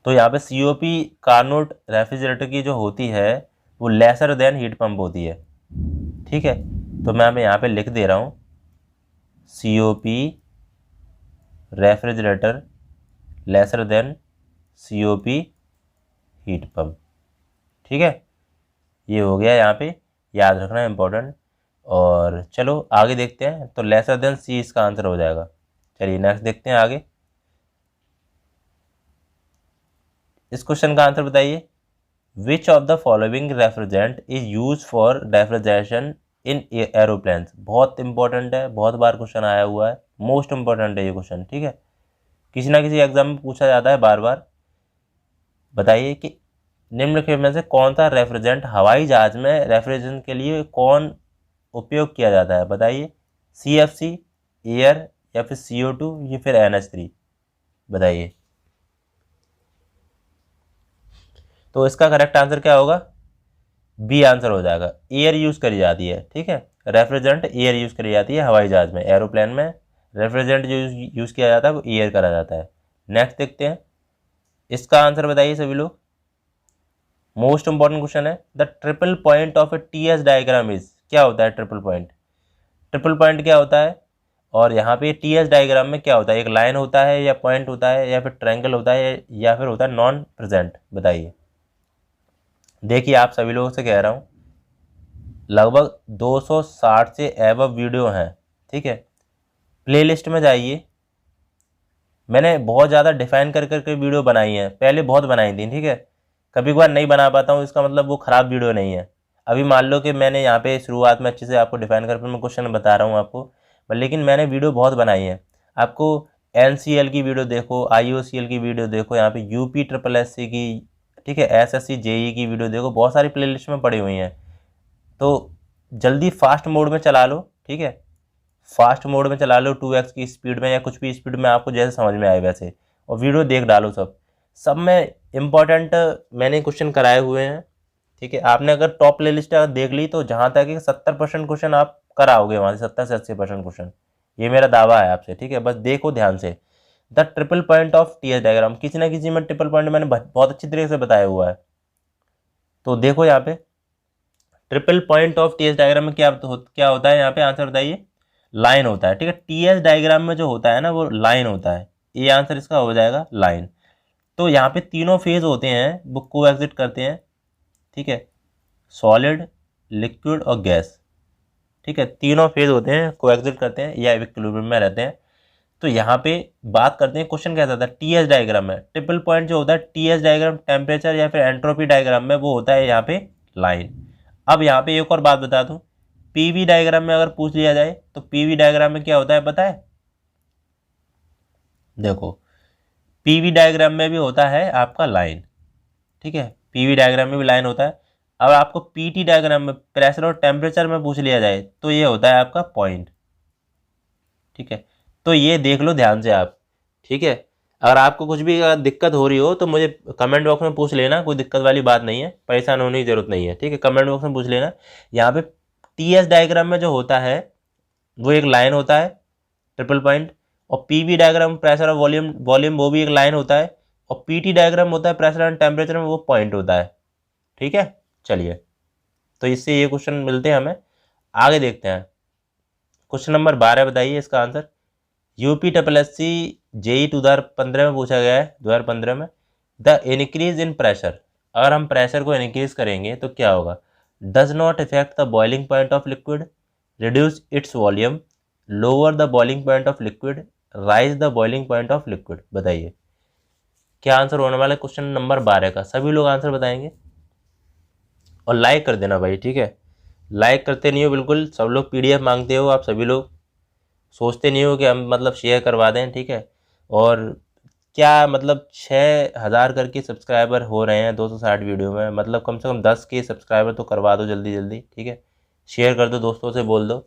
तो यहाँ पे COP कार्नोट रेफ्रिजरेटर की जो होती है वो लेसर देन हीट पंप होती है। ठीक है, तो मैं यहाँ पे लिख दे रहा हूँ COP refrigerator lesser than COP heat pump. ठीक है, ये हो गया, यहाँ पे याद रखना इंपॉर्टेंट। और चलो आगे देखते हैं, तो लेसर देन C इसका आंसर हो जाएगा। चलिए नेक्स्ट देखते हैं आगे। इस क्वेश्चन का आंसर बताइए। Which of the following refrigerant is use for refrigeration in aeroplanes. बहुत इंपॉर्टेंट है, बहुत बार क्वेश्चन आया हुआ है, मोस्ट इंपॉर्टेंट है ये क्वेश्चन। ठीक है, किसी ना किसी एग्जाम में पूछा जाता है बार बार। बताइए कि निम्नलिखित में से कौन सा रेफ्रिजरेंट हवाई जहाज में रेफ्रिजरेशन के लिए कौन उपयोग किया जाता है, बताइए। CFC, एयर, या फिर CO2, या फिर NH3, बताइए। तो इसका करेक्ट आंसर क्या होगा, बी आंसर हो जाएगा, एयर यूज़ करी जाती है। ठीक है, रेफ्रिजरेंट एयर यूज़ करी जाती है हवाई जहाज में, एरोप्लेन में रेफ्रिजरेंट जो यूज़ किया जाता है वो एयर करा जाता है। नेक्स्ट देखते हैं, इसका आंसर बताइए सभी लोग। मोस्ट इंपॉर्टेंट क्वेश्चन है, the triple point of A TS diagram is, क्या होता है ट्रिपल पॉइंट। ट्रिपल पॉइंट क्या होता है, और यहाँ पे TS डायग्राम में क्या होता है, एक लाइन होता है, या पॉइंट होता है, या फिर ट्रायंगल होता है, या फिर होता है नॉन प्रेजेंट, बताइए। देखिए आप सभी लोगों से कह रहा हूँ, लगभग 260 से एबव वीडियो हैं। ठीक है, प्लेलिस्ट में जाइए, मैंने बहुत ज़्यादा डिफाइन कर करके वीडियो बनाई है, पहले बहुत बनाई थी। ठीक है, कभी कभार नहीं बना पाता हूँ, इसका मतलब वो ख़राब वीडियो नहीं है। अभी मान लो कि मैंने यहाँ पे शुरुआत में अच्छे से आपको डिफाइन कर, मैं क्वेश्चन बता रहा हूँ आपको, लेकिन मैंने वीडियो बहुत बनाई है। आपको NCL की वीडियो देखो, IOCL की वीडियो देखो, यहाँ पे UP SSSC की, ठीक है, SSC JEE की वीडियो देखो, बहुत सारी प्लेलिस्ट में पड़ी हुई हैं। तो जल्दी फास्ट मोड में चला लो। ठीक है, फास्ट मोड में चला लो, 2x की स्पीड में, या कुछ भी स्पीड में आपको जैसे समझ में आए वैसे, और वीडियो देख डालो। सब में इम्पॉर्टेंट मैंने क्वेश्चन कराए हुए हैं। ठीक है, आपने अगर टॉप प्ले लिस्ट अगर देख ली तो जहाँ तक कि 70% क्वेश्चन आप कराओगे वहाँ से, 70 से 80% क्वेश्चन, ये मेरा दावा है आपसे। ठीक है, बस देखो ध्यान से, the triple point of TS diagram, किसी ना किसी में ट्रिपल पॉइंट मैंने बहुत अच्छी तरीके से बताया हुआ है। तो देखो यहाँ पे triple point of TS diagram में क्या होता है, यहाँ पे आंसर बताइए। लाइन होता है। ठीक है, TS डायग्राम में जो होता है ना वो लाइन होता है, ये आंसर इसका हो जाएगा लाइन। तो यहाँ पे तीनों फेज होते हैं वो को एग्जिट करते हैं। ठीक है, सॉलिड, लिक्विड और गैस। ठीक है, तीनों फेज होते हैं, को एग्जिट करते हैं या इक्विलिब्रियम में रहते हैं। तो यहाँ पे बात करते हैं, क्वेश्चन कैसा था, TS डायग्राम में ट्रिपल पॉइंट जो होता है, TS डायग्राम टेम्परेचर या फिर एंट्रोपी डायग्राम में वो होता है यहाँ पे लाइन। अब यहाँ पे एक और बात बता दूं, PV डायग्राम में अगर पूछ लिया जाए तो PV डायग्राम में क्या होता है पता है। देखो PV डायग्राम में भी होता है आपका लाइन। ठीक है, PV डायग्राम में भी लाइन होता है। अब आपको PT डायग्राम में प्रेशर और टेम्परेचर में पूछ लिया जाए तो ये होता है आपका पॉइंट। ठीक है, तो ये देख लो ध्यान से आप। ठीक है, अगर आपको कुछ भी दिक्कत हो रही हो तो मुझे कमेंट बॉक्स में पूछ लेना, कोई दिक्कत वाली बात नहीं है, परेशान होने की जरूरत नहीं है। ठीक है, कमेंट बॉक्स में पूछ लेना। यहाँ पे TS डायग्राम में जो होता है वो एक लाइन होता है, ट्रिपल पॉइंट, और PV डायग्राम प्रेशर और वॉल्यूम वॉल्यूम वो भी एक लाइन होता है, और PT डायग्राम होता है प्रेशर एंड टेम्परेचर में, वो पॉइंट होता है। ठीक है, चलिए, तो इससे ये क्वेश्चन मिलते हैं हमें। आगे देखते हैं, क्वेश्चन नंबर 12 बताइए इसका आंसर। UPSSC JEE 2015 में पूछा गया है, 2015 में। द इनक्रीज इन प्रेशर, अगर हम प्रेशर को इनक्रीज करेंगे तो क्या होगा। Does not effect the boiling point of liquid, reduce its volume, lower the boiling point of liquid, rise the boiling point of liquid. बताइए क्या आंसर होने वाला है क्वेश्चन नंबर 12 का। सभी लोग आंसर बताएंगे और लाइक कर देना भाई, ठीक है। लाइक करते नहीं हो बिल्कुल, सब लोग पीडीएफ मांगते हो, आप सभी लोग सोचते नहीं हो कि हम मतलब शेयर करवा दें, ठीक है। और क्या मतलब 6,000 करके सब्सक्राइबर हो रहे हैं 260 वीडियो में, मतलब कम से कम 10 के सब्सक्राइबर तो करवा दो जल्दी जल्दी, ठीक है। शेयर कर दो, दोस्तों से बोल दो,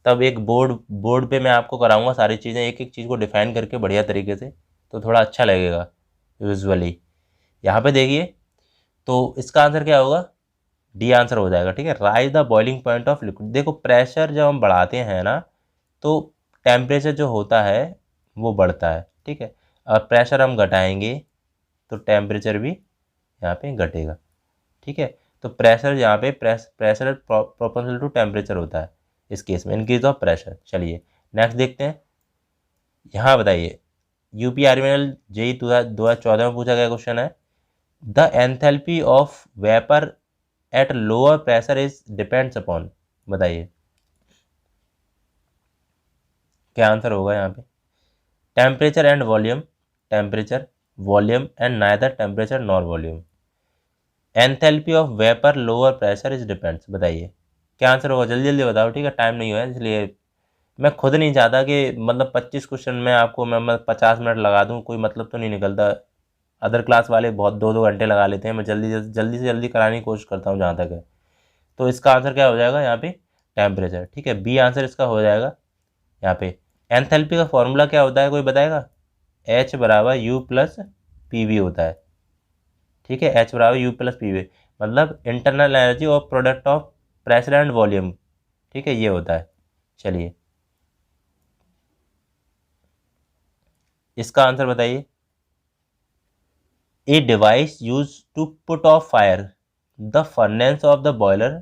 तब एक बोर्ड बोर्ड पे मैं आपको कराऊंगा सारी चीज़ें, एक एक चीज़ को डिफाइन करके बढ़िया तरीके से, तो थोड़ा अच्छा लगेगा विजुअली। यहाँ पे देखिए, तो इसका आंसर क्या होगा, डी आंसर हो जाएगा, ठीक है। Rise the boiling point of liquid. देखो प्रेशर जब हम बढ़ाते हैं ना, तो टेम्परेचर जो होता है वो बढ़ता है, ठीक है। और प्रेशर हम घटाएंगे तो टेम्परेचर भी यहाँ पे घटेगा, ठीक है। तो प्रेशर यहाँ पे प्रेशर प्रोपोर्शनल टू टेम्परेचर होता है इस केस में, इंक्रीज ऑफ प्रेशर। चलिए नेक्स्ट देखते हैं। यहाँ बताइए यूपीआरवीएल जेई 2014 में पूछा गया क्वेश्चन है, the enthalpy of vapour at lower pressure is depends upon. बताइए क्या आंसर होगा यहाँ पे। Temperature and volume, temperature, volume and neither temperature nor volume. Enthalpy of vapour lower pressure is depends. बताइए क्या आंसर होगा, जल्दी जल्दी बताओ, ठीक है। टाइम नहीं हुआ है इसलिए मैं खुद नहीं चाहता कि मतलब 25 क्वेश्चन में आपको मैं 50 मिनट लगा दूं, कोई मतलब तो नहीं निकलता। अदर क्लास वाले बहुत 2-2 घंटे लगा लेते हैं, मैं जल्दी से जल्दी कराने की कोशिश करता हूँ जहाँ तक है। तो इसका आंसर क्या हो जाएगा यहाँ पे, टेम्परेचर, ठीक है। बी आंसर इसका हो जाएगा यहाँ पे। एंथैल्पी का फॉर्मूला क्या होता है, कोई बताएगा। H बराबर यू प्लस पी वी होता है, ठीक है। H बराबर यू प्लस पी वी, मतलब इंटरनल एनर्जी और product of pressure and volume, ठीक है, ये होता है। चलिए इसका आंसर बताइए। A device use to put off fire the furnace of the boiler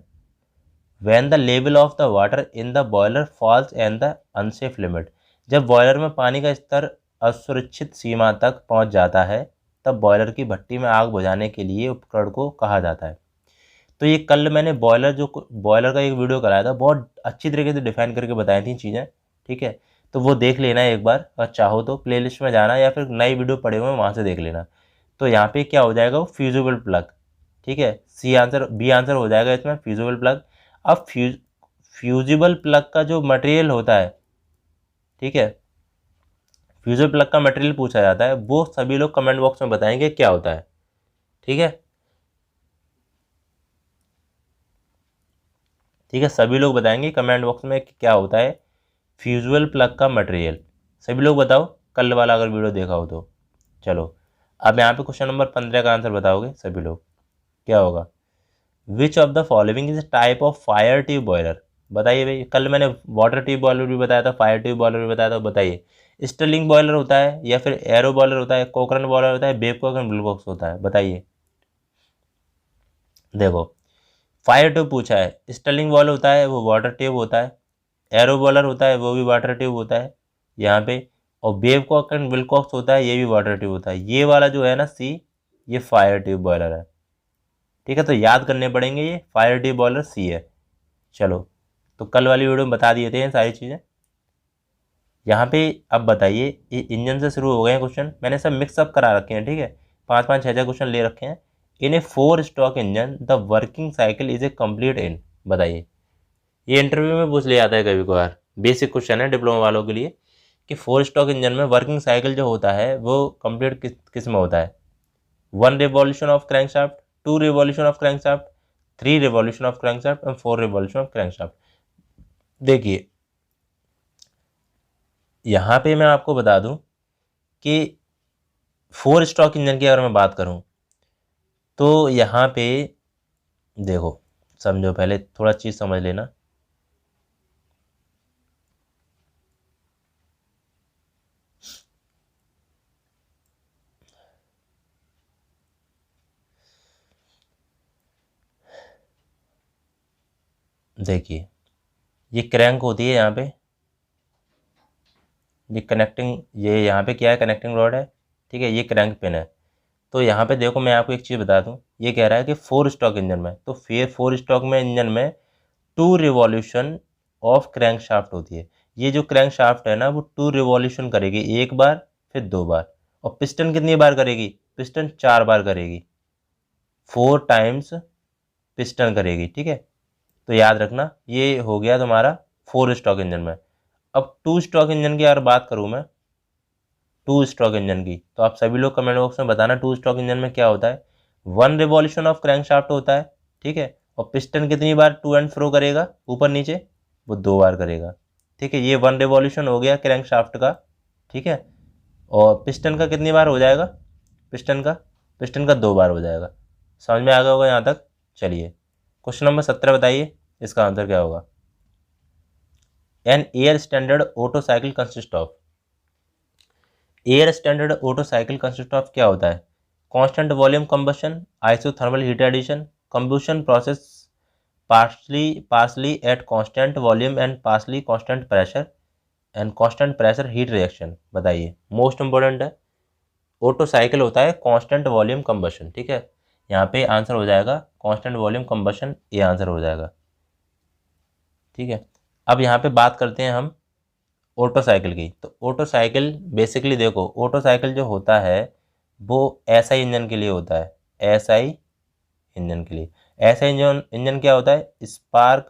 when the level of the water in the boiler falls and the unsafe limit। जब boiler में पानी का स्तर असुरक्षित सीमा तक पहुंच जाता है, तब बॉयलर की भट्टी में आग बुझाने के लिए उपकरण को कहा जाता है। तो ये कल मैंने बॉयलर का एक वीडियो कराया था, बहुत अच्छी तरीके से डिफाइन करके बताई थी चीज़ें, ठीक है। तो वो देख लेना एक बार, अगर चाहो तो प्लेलिस्ट में जाना या फिर नई वीडियो पड़े हुए हैं वहाँ से देख लेना। तो यहाँ पे क्या हो जाएगा, वो फ्यूजिबल प्लग, ठीक है। सी आंसर, बी आंसर हो जाएगा इसमें फ्यूजिबल प्लग। अब फ्यूजिबल प्लग का जो मटेरियल होता है, ठीक है, फ्यूजिबल प्लग का मटेरियल पूछा जाता है, वो सभी लोग कमेंट बॉक्स में बताएंगे क्या होता है, ठीक है। ठीक है, सभी लोग बताएंगे कमेंट बॉक्स में कि क्या होता है फ्यूजिबल प्लग का मटेरियल। सभी लोग बताओ, कल वाला अगर वीडियो देखा हो तो। चलो अब यहाँ पे क्वेश्चन नंबर 15 का आंसर बताओगे सभी लोग, क्या होगा। Which of the following is type of fire tube boiler. बताइए भाई, कल मैंने वाटर ट्यूब बॉयलर भी बताया था, फायर ट्यूब बॉयलर भी बताया था। बताइए स्टर्लिंग बॉयलर होता है या फिर एरो बॉयलर होता है, कोकरन बॉयलर होता है, बेबकॉक एंड विल्कोक्स होता है। बताइए देखो फायर ट्यूब पूछा है, स्टर्लिंग बॉयलर होता है वो वाटर ट्यूब होता है, एरो बॉयलर होता है वो भी वाटर ट्यूब होता है यहाँ पे, और बेबकॉक एंड विल्कोक्स होता है ये भी वाटर ट्यूब होता है। ये वाला जो है ना सी, ये फायर ट्यूब बॉयलर है, ठीक है। तो याद करने पड़ेंगे, ये फायर ट्यूब बॉयलर सी है। चलो तो कल वाली वीडियो में बता दिए थे सारी चीज़ें। यहाँ पे अब बताइए, ये इंजन से शुरू हो गए हैं क्वेश्चन, मैंने सब मिक्सअप करा रखे हैं, ठीक है। 5-5, 6-6 क्वेश्चन ले रखे हैं। इन ए 4 stroke engine the working cycle is a complete in. बताइए ये इंटरव्यू में पूछ लिया जाता है कभी कभार, बेसिक क्वेश्चन है डिप्लोमा वालों के लिए, कि 4 स्ट्रोक इंजन में वर्किंग साइकिल जो होता है वो कंप्लीट किस में होता है। 1 revolution of crankshaft, 2 revolution of crankshaft, 3 revolution of crankshaft and 4 revolution of crankshaft. देखिए यहाँ पे मैं आपको बता दूं कि 4 स्ट्रोक इंजन की अगर मैं बात करूं तो यहाँ पे देखो, समझो पहले थोड़ा चीज़ समझ लेना। देखिए ये क्रैंक होती है यहाँ पे, ये कनेक्टिंग, ये यहाँ पे क्या है, कनेक्टिंग रॉड है, ठीक है। ये क्रैंक पिन है। तो यहाँ पे देखो मैं आपको एक चीज़ बता दूँ, ये कह रहा है कि 4 स्ट्रोक इंजन में, तो फिर 4 स्ट्रोक में इंजन में 2 रिवॉल्यूशन ऑफ क्रैंक शाफ्ट होती है। ये जो क्रैंक शाफ्ट है ना वो 2 रिवॉल्यूशन करेगी, एक बार फिर 2 बार। और पिस्टन कितनी बार करेगी? पिस्टन 4 बार करेगी, 4 टाइम्स पिस्टन करेगी। ठीक है, तो याद रखना ये हो गया तुम्हारा 4 स्ट्रोक इंजन में। अब 2 स्ट्रोक इंजन की अगर बात करूँ मैं, 2 स्ट्रोक इंजन की, तो आप सभी लोग कमेंट बॉक्स में बताना 2 स्ट्रोक इंजन में क्या होता है। 1 रिवॉल्यूशन ऑफ क्रैंक शाफ्ट होता है। ठीक है, और पिस्टन कितनी बार टू एंड फ्रो करेगा ऊपर नीचे? वो 2 बार करेगा। ठीक है, ये 1 रिवॉल्यूशन हो गया क्रैंक शाफ्ट का। ठीक है, और पिस्टन का कितनी बार हो जाएगा? पिस्टन का 2 बार हो जाएगा। समझ में आ गया होगा यहाँ तक। चलिए क्वेश्चन नंबर 17 बताइए, इसका आंसर क्या होगा। An air standard auto cycle consist of. Air standard auto cycle consist of क्या होता है? Constant volume combustion, isothermal heat addition, combustion process partly at constant volume and partly constant pressure and constant pressure heat reaction. बताइए, most important है। Auto cycle होता है constant volume combustion. ठीक है, यहाँ पे आंसर हो जाएगा कांस्टेंट वॉल्यूम कंबशन, ये आंसर हो जाएगा। ठीक है, अब यहाँ पे बात करते हैं हम ऑटो साइकिल की। तो ऑटो साइकिल बेसिकली देखो, ऑटो साइकिल जो होता है वो एसआई इंजन के लिए होता है। एसआई इंजन के लिए, एसआई इंजन क्या होता है? Spark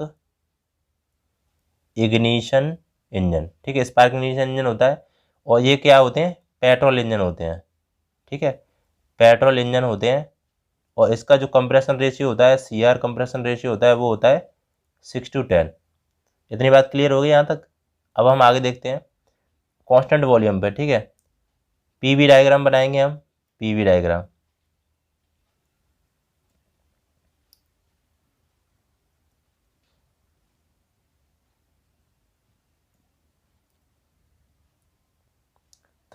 ignition engine. ठीक है, स्पार्क इग्निशन इंजन होता है। और ये क्या होते हैं? पेट्रोल इंजन होते हैं। ठीक है, पेट्रोल इंजन होते हैं। और इसका जो कंप्रेशन रेशियो होता है, सीआर कंप्रेशन रेशियो होता है, वो होता है 6:10। इतनी बात क्लियर हो गई यहाँ तक। अब हम आगे देखते हैं कांस्टेंट वॉल्यूम पे। ठीक है, पीवी डायग्राम बनाएंगे हम। पीवी डायग्राम,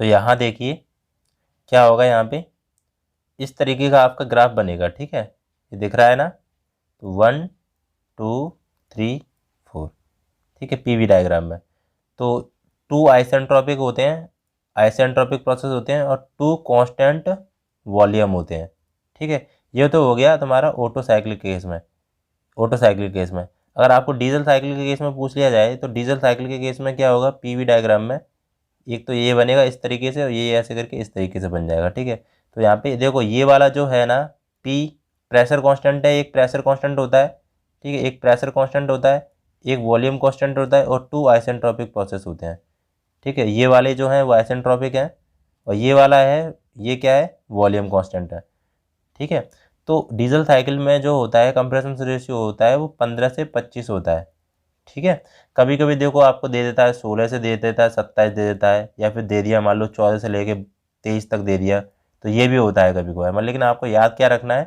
तो यहाँ देखिए क्या होगा। यहाँ पे इस तरीके का आपका ग्राफ बनेगा। ठीक है, ये दिख रहा है ना, तो 1 2 3 4। ठीक है, पीवी डायग्राम में तो 2 आइसेंट्रोपिक होते हैं, आइसेंट्रोपिक प्रोसेस होते हैं, और 2 कांस्टेंट वॉल्यूम होते हैं। ठीक है, ये तो हो गया तुम्हारा ऑटो साइकिल के केस में। ऑटो साइकिल के केस में अगर आपको डीजल साइकिल के केस में पूछ लिया जाए, तो डीजल साइकिल के केस में क्या होगा? पीवी डायग्राम में एक तो ये बनेगा इस तरीके से, और ये ऐसे करके इस तरीके से बन जाएगा। ठीक है, तो यहाँ पे देखो ये वाला जो है ना, पी प्रेशर कांस्टेंट है, एक प्रेशर कांस्टेंट होता है। ठीक है, एक प्रेशर कांस्टेंट होता है, एक वॉल्यूम कांस्टेंट होता है, और 2 आइसेंट्रोपिक प्रोसेस होते हैं। ठीक है, ये वाले जो हैं वो आइसेंट्रोपिक हैं, और ये वाला है, ये क्या है? वॉल्यूम कांस्टेंट है। ठीक है, तो डीजल साइकिल में जो होता है कंप्रेशन रेशियो होता है वो 15 से 25 होता है। ठीक है, कभी कभी देखो आपको दे देता है 16 से दे देता है, 27 दे देता है, या फिर दे दिया मान लो 14 से लेके 23 तक दे दिया, तो ये भी होता है कभी कभार। मतलब लेकिन आपको याद क्या रखना है?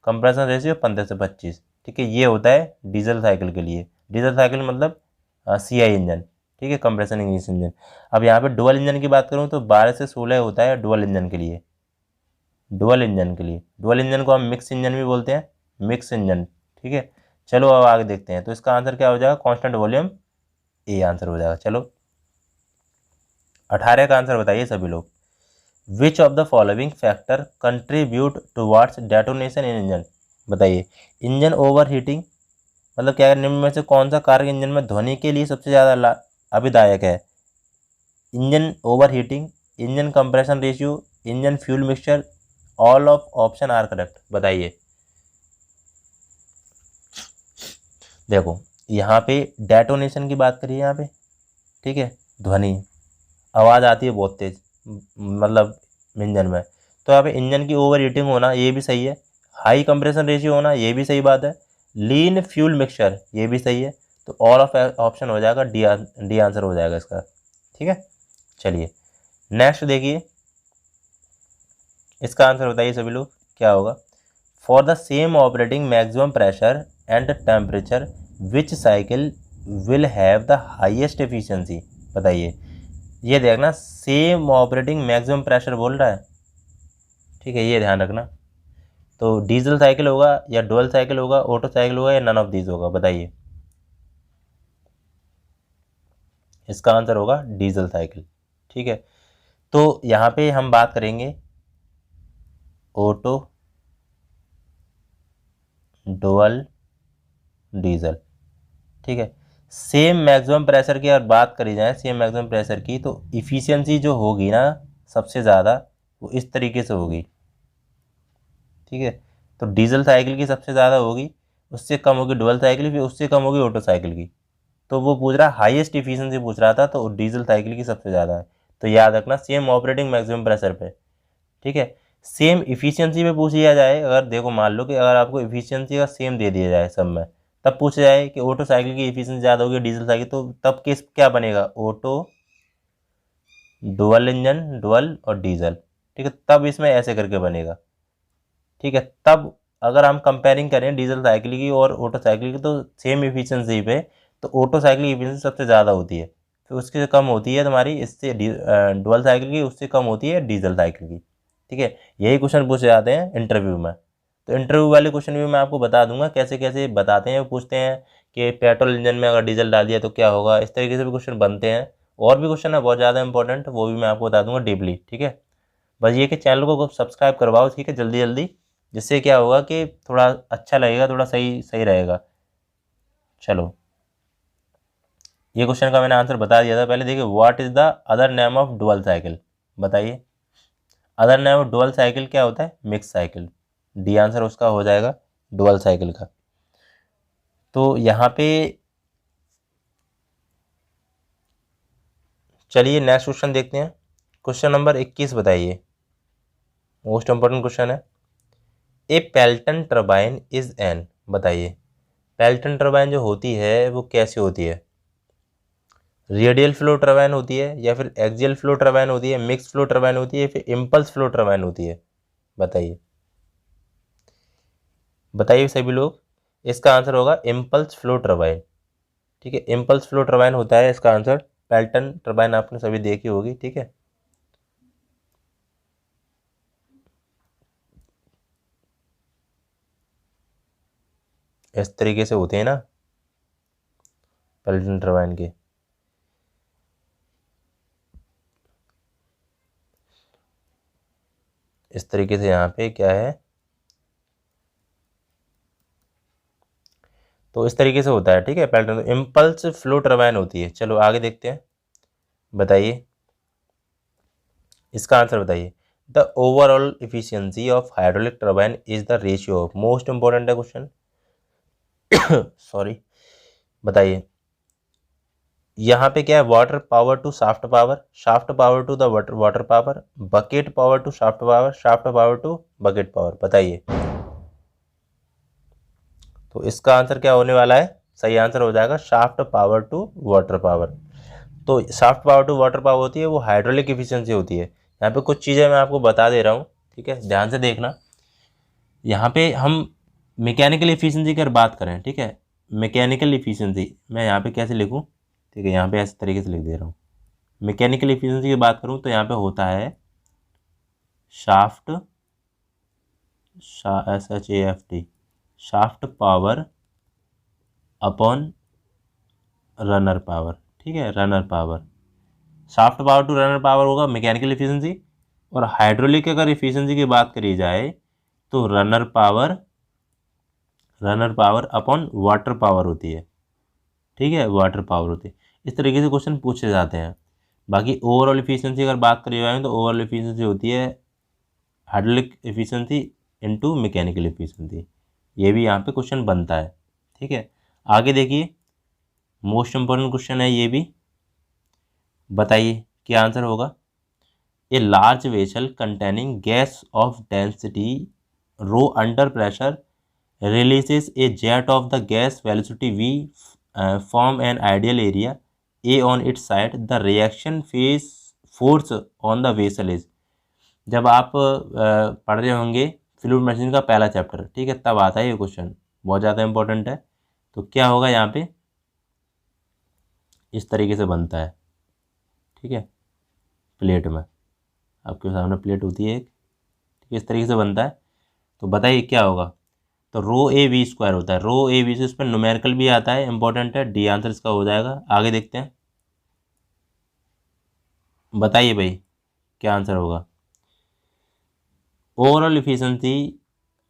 कंप्रेशन रेशियो 15 से 25। ठीक है, ये होता है डीजल साइकिल के लिए। डीजल साइकिल मतलब सीआई इंजन। ठीक है, कंप्रेशन इंजन। अब यहाँ पे डुअल इंजन की बात करूँ तो 12 से 16 होता है डुअल इंजन के लिए। डुअल इंजन के लिए, डुअल इंजन को हम मिक्स इंजन भी बोलते हैं, मिक्स इंजन। ठीक है, चलो अब आगे देखते हैं। तो इसका आंसर क्या हो जाएगा? कांस्टेंट वॉल्यूम, ए आंसर हो जाएगा। चलो 18 का आंसर बताइए सभी लोग। Which of the following factor contribute towards detonation in engine. बताइए, इंजन ओवर हीटिंग मतलब क्या है? निम्न में से कौन सा कारक इंजन में ध्वनि के लिए सबसे ज़्यादा अभिदायक है? Engine overheating, engine compression ratio, engine fuel mixture, all of option are correct. बताइए, देखो यहाँ पे डेटोनेशन की बात करिए यहाँ पे। ठीक है, ध्वनि, आवाज़ आती है बहुत तेज मतलब इंजन में, तो यहाँ पे इंजन की ओवर हीटिंग होना ये भी सही है। हाई कंप्रेशन रेशियो होना ये भी सही बात है। लीन फ्यूल मिक्सचर ये भी सही है। तो ऑल ऑफ ऑप्शन हो जाएगा, डी आंसर हो जाएगा इसका। ठीक है, चलिए नेक्स्ट देखिए, इसका आंसर बताइए सभी लोग क्या होगा। For the same operating maximum pressure and temperature which cycle will have the highest efficiency. बताइए, ये देखना सेम ऑपरेटिंग मैक्सिमम प्रेशर बोल रहा है। ठीक है, ये ध्यान रखना। तो डीजल साइकिल होगा या डुअल साइकिल होगा, ऑटो साइकिल होगा, या नन ऑफ दीज होगा? बताइए, इसका आंसर होगा डीजल साइकिल। ठीक है, तो यहाँ पे हम बात करेंगे ऑटो, डुअल, डीजल। ठीक है, सेम मैक्सिमम प्रेशर की अगर बात करी जाए, सेम मैक्सिमम प्रेशर की, तो इफ़िशियंसी जो होगी ना सबसे ज़्यादा, वो इस तरीके से होगी। ठीक है, तो डीजल साइकिल की सबसे ज़्यादा होगी, उससे कम होगी डुअल साइकिल की, फिर उससे कम होगी ऑटो साइकिल की। तो वो पूछ रहा हाईएस्ट इफिशिएंसी पूछ रहा था, तो डीजल साइकिल की सबसे ज़्यादा है। तो याद रखना सेम ऑपरेटिंग मैक्सिमम प्रेशर पे। ठीक है, सेम इफिशियंसी पे पूछ लिया जाए, अगर देखो मान लो कि अगर आपको इफिशियंसी का सेम दे दिया जाए सब में, तब पूछा जाए कि ऑटो साइकिल की इफिशियंसी ज़्यादा होगी डीजल साइकिल, तो तब केस क्या बनेगा, ऑटो, डुअल इंजन, डुअल और डीजल। ठीक है, तब इसमें ऐसे करके बनेगा। ठीक है, तब अगर हम कंपेयरिंग करें डीजल साइकिल की और ऑटो साइकिल की, तो सेम इफिशियंसी पे तो ऑटो साइकिल की इफिशियंसी सबसे ज़्यादा होती है, फिर उससे कम होती है तुम्हारी इससे डुअल साइकिल की, उससे कम होती है डीजल साइकिल की। ठीक है, यही क्वेश्चन पूछे जाते हैं इंटरव्यू में। तो इंटरव्यू वाले क्वेश्चन भी मैं आपको बता दूंगा कैसे कैसे बताते हैं। पूछते हैं कि पेट्रोल इंजन में अगर डीजल डाल दिया तो क्या होगा, इस तरीके से भी क्वेश्चन बनते हैं। और भी क्वेश्चन है बहुत ज़्यादा इंपॉर्टेंट, वो भी मैं आपको बता दूंगा डीपली। ठीक है, बस ये कि चैनल को सब्सक्राइब करवाओ, ठीक है, जल्दी जल्दी, जिससे क्या होगा कि थोड़ा अच्छा लगेगा, थोड़ा सही सही रहेगा। चलो, ये क्वेश्चन का मैंने आंसर बता दिया था पहले। देखिए, what is the other name of dual cycle, बताइए। Other name of dual cycle क्या होता है, मिक्स साइकिल। डी आंसर उसका हो जाएगा डुअल साइकिल का। तो यहाँ पे चलिए नेक्स्ट क्वेश्चन देखते हैं। क्वेश्चन नंबर 21 बताइए, मोस्ट इंपॉर्टेंट क्वेश्चन है। ए पेल्टन टर्बाइन इज एन, बताइए पेल्टन टर्बाइन जो होती है वो कैसी होती है, रेडियल फ्लो टर्बाइन होती है, या फिर एक्सियल फ्लो टर्बाइन होती है, मिक्स फ्लो टर्बाइन होती है, फिर इम्पल्स फ्लो टर्बाइन होती है, बताइए। बताइए सभी लोग, इसका आंसर होगा इम्पल्स फ्लो टर्बाइन। ठीक है, इम्पल्स फ्लो टर्बाइन होता है इसका आंसर। पेल्टन टर्बाइन आपने सभी देखी होगी। ठीक है, इस तरीके से होते हैं ना पेल्टन टर्बाइन के। इस तरीके से यहाँ पे क्या है, तो इस तरीके से होता है। ठीक है, पेल्टन इम्पल्स फ्लो टर्बाइन होती है। चलो आगे देखते हैं, बताइए इसका आंसर बताइए। The overall efficiency of hydraulic turbine is the ratio of, most important है क्वेश्चन सॉरी, बताइए। यहाँ पे क्या है, water power to shaft power, shaft power to the water power, bucket power to shaft power, shaft power to bucket power, बताइए। तो इसका answer क्या होने वाला है, सही आंसर हो जाएगा shaft power to water power. तो shaft power to water power होती है वो हाइड्रोलिक इफिशियंसी होती है। यहाँ पे कुछ चीज़ें मैं आपको बता दे रहा हूँ, ठीक है, ध्यान से देखना। यहाँ पे हम मैकेनिकल इफिशियंसी की अगर बात करें, ठीक है, मैकेनिकल इफिशियंसी मैं यहाँ पे कैसे लिखूँ, ठीक है, यहाँ पे ऐसे तरीके से लिख दे रहा हूँ। मैकेनिकल इफिशियंसी की बात करूँ तो यहाँ पे होता है shaft, SHAFT, shaft power upon runner power. ठीक है, runner power, shaft power to runner power होगा मैकेनिकल इफिशियंसी। और हाइड्रोलिक अगर इफिशियंसी की बात करी जाए तो runner power upon water power होती है। ठीक है, वाटर पावर होती है। इस तरीके से क्वेश्चन पूछे जाते हैं। बाकी ओवरऑल इफिशियंसी अगर बात करी जाए तो ओवरऑल इफिशियंसी होती है hydraulic efficiency into mechanical efficiency. ये भी यहाँ पे क्वेश्चन बनता है। ठीक है, आगे देखिए, मोस्ट इंपॉर्टेंट क्वेश्चन है ये भी, बताइए क्या आंसर होगा। A large vessel containing gas off density rho under pressure releases a jet of the gas velocity v form an ideal area a on its side, the reaction phase force on the vessel is। जब आप पढ़ रहे होंगे fluid machine का पहला chapter, ठीक है, तब आता है ये क्वेश्चन, बहुत ज़्यादा इंपॉर्टेंट है। तो क्या होगा यहाँ पे, इस तरीके से बनता है। ठीक है, प्लेट में आपके सामने प्लेट होती है एक, ठीक है, इस तरीके से बनता है। तो बताइए क्या होगा, तो रो ए वी स्क्वायर होता है। रो ए वी से इस पर न्यूमेरिकल भी आता है, इंपॉर्टेंट है। डी आंसर इसका हो जाएगा। आगे देखते हैं, बताइए भाई क्या आंसर होगा। Overall efficiency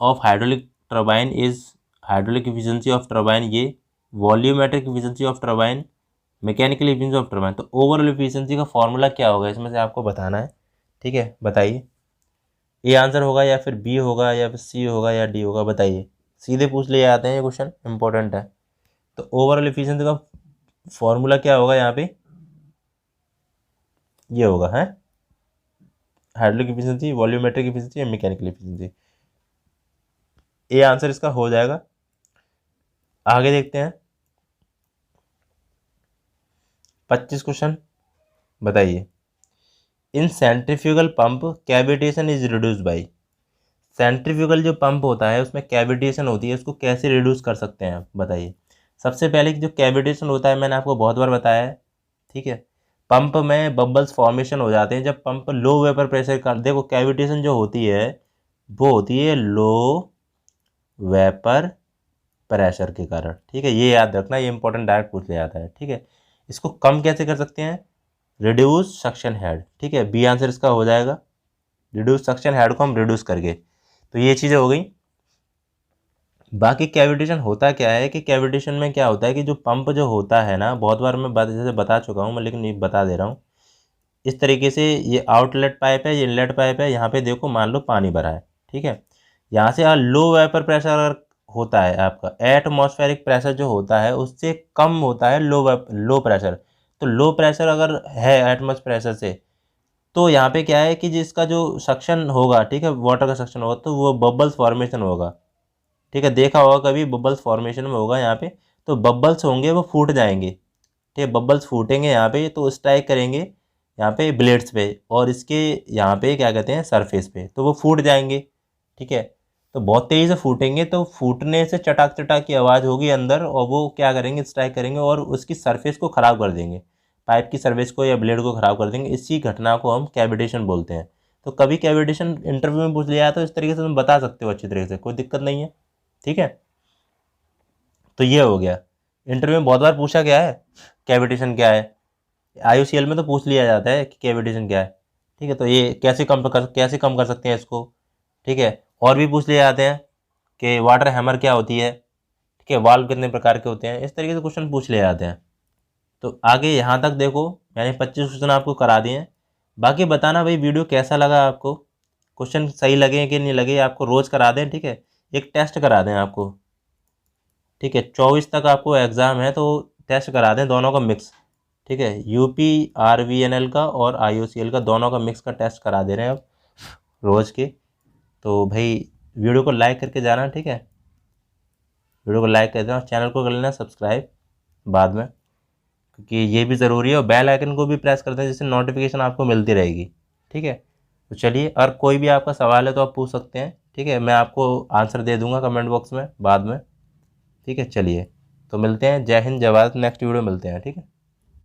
of hydraulic turbine is, hydraulic efficiency of turbine ये volumetric efficiency of turbine, mechanical efficiency of turbine. तो ओवरऑल एफिशिएंसी का फॉर्मूला क्या होगा इसमें से आपको बताना है, ठीक है, बताइए। ए आंसर होगा या फिर बी होगा या फिर सी होगा या डी होगा, बताइए। सीधे पूछ लिए जाते हैं, ये क्वेश्चन इंपॉर्टेंट है। तो ओवरऑल एफिशिएंसी का फॉर्मूला क्या होगा यहाँ पे, ये होगा है हाइड्रोलिक एफिशिएंसी, वॉल्यूमेट्रिक एफिशिएंसी या मैकेनिकल एफिशिएंसी। ए आंसर इसका हो जाएगा। आगे देखते हैं 25 क्वेश्चन, बताइए। In centrifugal pump cavitation is reduce by. Centrifugal जो पंप होता है उसमें कैविटेशन होती है, उसको कैसे रिड्यूस कर सकते हैं आप, बताइए। सबसे पहले जो कैविटेशन होता है मैंने आपको बहुत बार बताया है, ठीक है। पंप में बबल्स फॉर्मेशन हो जाते हैं जब पंप लो वेपर प्रेशर का, देखो कैविटेशन जो होती है वो होती है लो वेपर प्रेशर के कारण, ठीक है। ये याद रखना, ये इंपॉर्टेंट डायरेक्ट पूछ लिया जाता है, ठीक है। इसको कम कैसे कर सकते हैं, रिड्यूस सक्शन हेड, ठीक है। बी आंसर इसका हो जाएगा, रिड्यूस सक्शन हेड को हम रिड्यूस करके। तो ये चीज़ें हो गई। बाकी कैविटेशन होता क्या है कि कैविटेशन में क्या होता है कि जो पंप जो होता है ना, बहुत बार मैं जैसे बता चुका हूँ मैं, लेकिन ये बता दे रहा हूँ। इस तरीके से ये आउटलेट पाइप है, ये इनलेट पाइप है। यहाँ पे देखो मान लो पानी भरा है, ठीक है। यहाँ से लो वेपर प्रेशर अगर होता है आपका, एटमॉस्फेरिक प्रेशर जो होता है उससे कम होता है लो प्रेशर। तो लो प्रेशर अगर है एटमॉस्फेरिक प्रेशर से, तो यहाँ पे क्या है कि जिसका जो सक्शन होगा, ठीक है, वाटर का सक्शन होगा तो वो बबल्स फॉर्मेशन होगा, ठीक है। देखा होगा कभी बबल्स फॉर्मेशन में होगा यहाँ पे, तो बबल्स होंगे वो फूट जाएंगे, ठीक है। बबल्स फूटेंगे यहाँ पे तो स्ट्राइक करेंगे यहाँ पे ब्लेड्स पे, और इसके यहाँ पे क्या कहते हैं सरफेस पे, तो वो फूट जाएंगे, ठीक है। तो बहुत तेज़ी से फूटेंगे तो फूटने से चटाक चटाक की आवाज़ होगी अंदर, और वो क्या करेंगे स्ट्राइक करेंगे और उसकी सरफेस को ख़राब कर देंगे, पाइप की सरफेस को या ब्लेड को ख़राब कर देंगे। इसी घटना को हम कैविटेशन बोलते हैं। तो कभी कैविटेशन इंटरव्यू में पूछ लिया तो इस तरीके से तुम बता सकते हो अच्छी तरीके से, कोई दिक्कत नहीं है, ठीक है। तो ये हो गया, इंटरव्यू में बहुत बार पूछा गया है कैविटेशन क्या है, IUCL में तो पूछ लिया जाता है कि कैविटेशन क्या है, ठीक है। तो ये कैसे कम कर सकते हैं इसको, ठीक है। और भी पूछ लिए जाते हैं कि वाटर हैमर क्या होती है, ठीक है, वाल्व कितने प्रकार के होते हैं, इस तरीके से क्वेश्चन पूछ लिए जाते हैं। तो आगे यहाँ तक देखो, मैंने 25 क्वेश्चन आपको करा दिए हैं। बाकी बताना भाई वीडियो कैसा लगा आपको, क्वेश्चन सही लगे कि नहीं लगे, आपको रोज़ करा दें, ठीक है। एक टेस्ट करा दें आपको, ठीक है। 24 तक आपको एग्ज़ाम है तो टेस्ट करा दें दोनों का मिक्स, ठीक है। UPRVNL का और IOCL का दोनों का मिक्स का टेस्ट करा दे रहे हैं अब रोज़ के। तो भाई वीडियो को लाइक करके जाना, ठीक है। वीडियो को लाइक कर देना, चैनल को कर लेना सब्सक्राइब बाद में, क्योंकि ये भी ज़रूरी है। और बेल आइकन को भी प्रेस कर दें जिससे नोटिफिकेशन आपको मिलती रहेगी, ठीक है। तो चलिए, और कोई भी आपका सवाल है तो आप पूछ सकते हैं, ठीक है। मैं आपको आंसर दे दूंगा कमेंट बॉक्स में बाद में, ठीक है। चलिए, तो मिलते हैं, जय हिंद जय भारत, नेक्स्ट वीडियो मिलते हैं, ठीक है।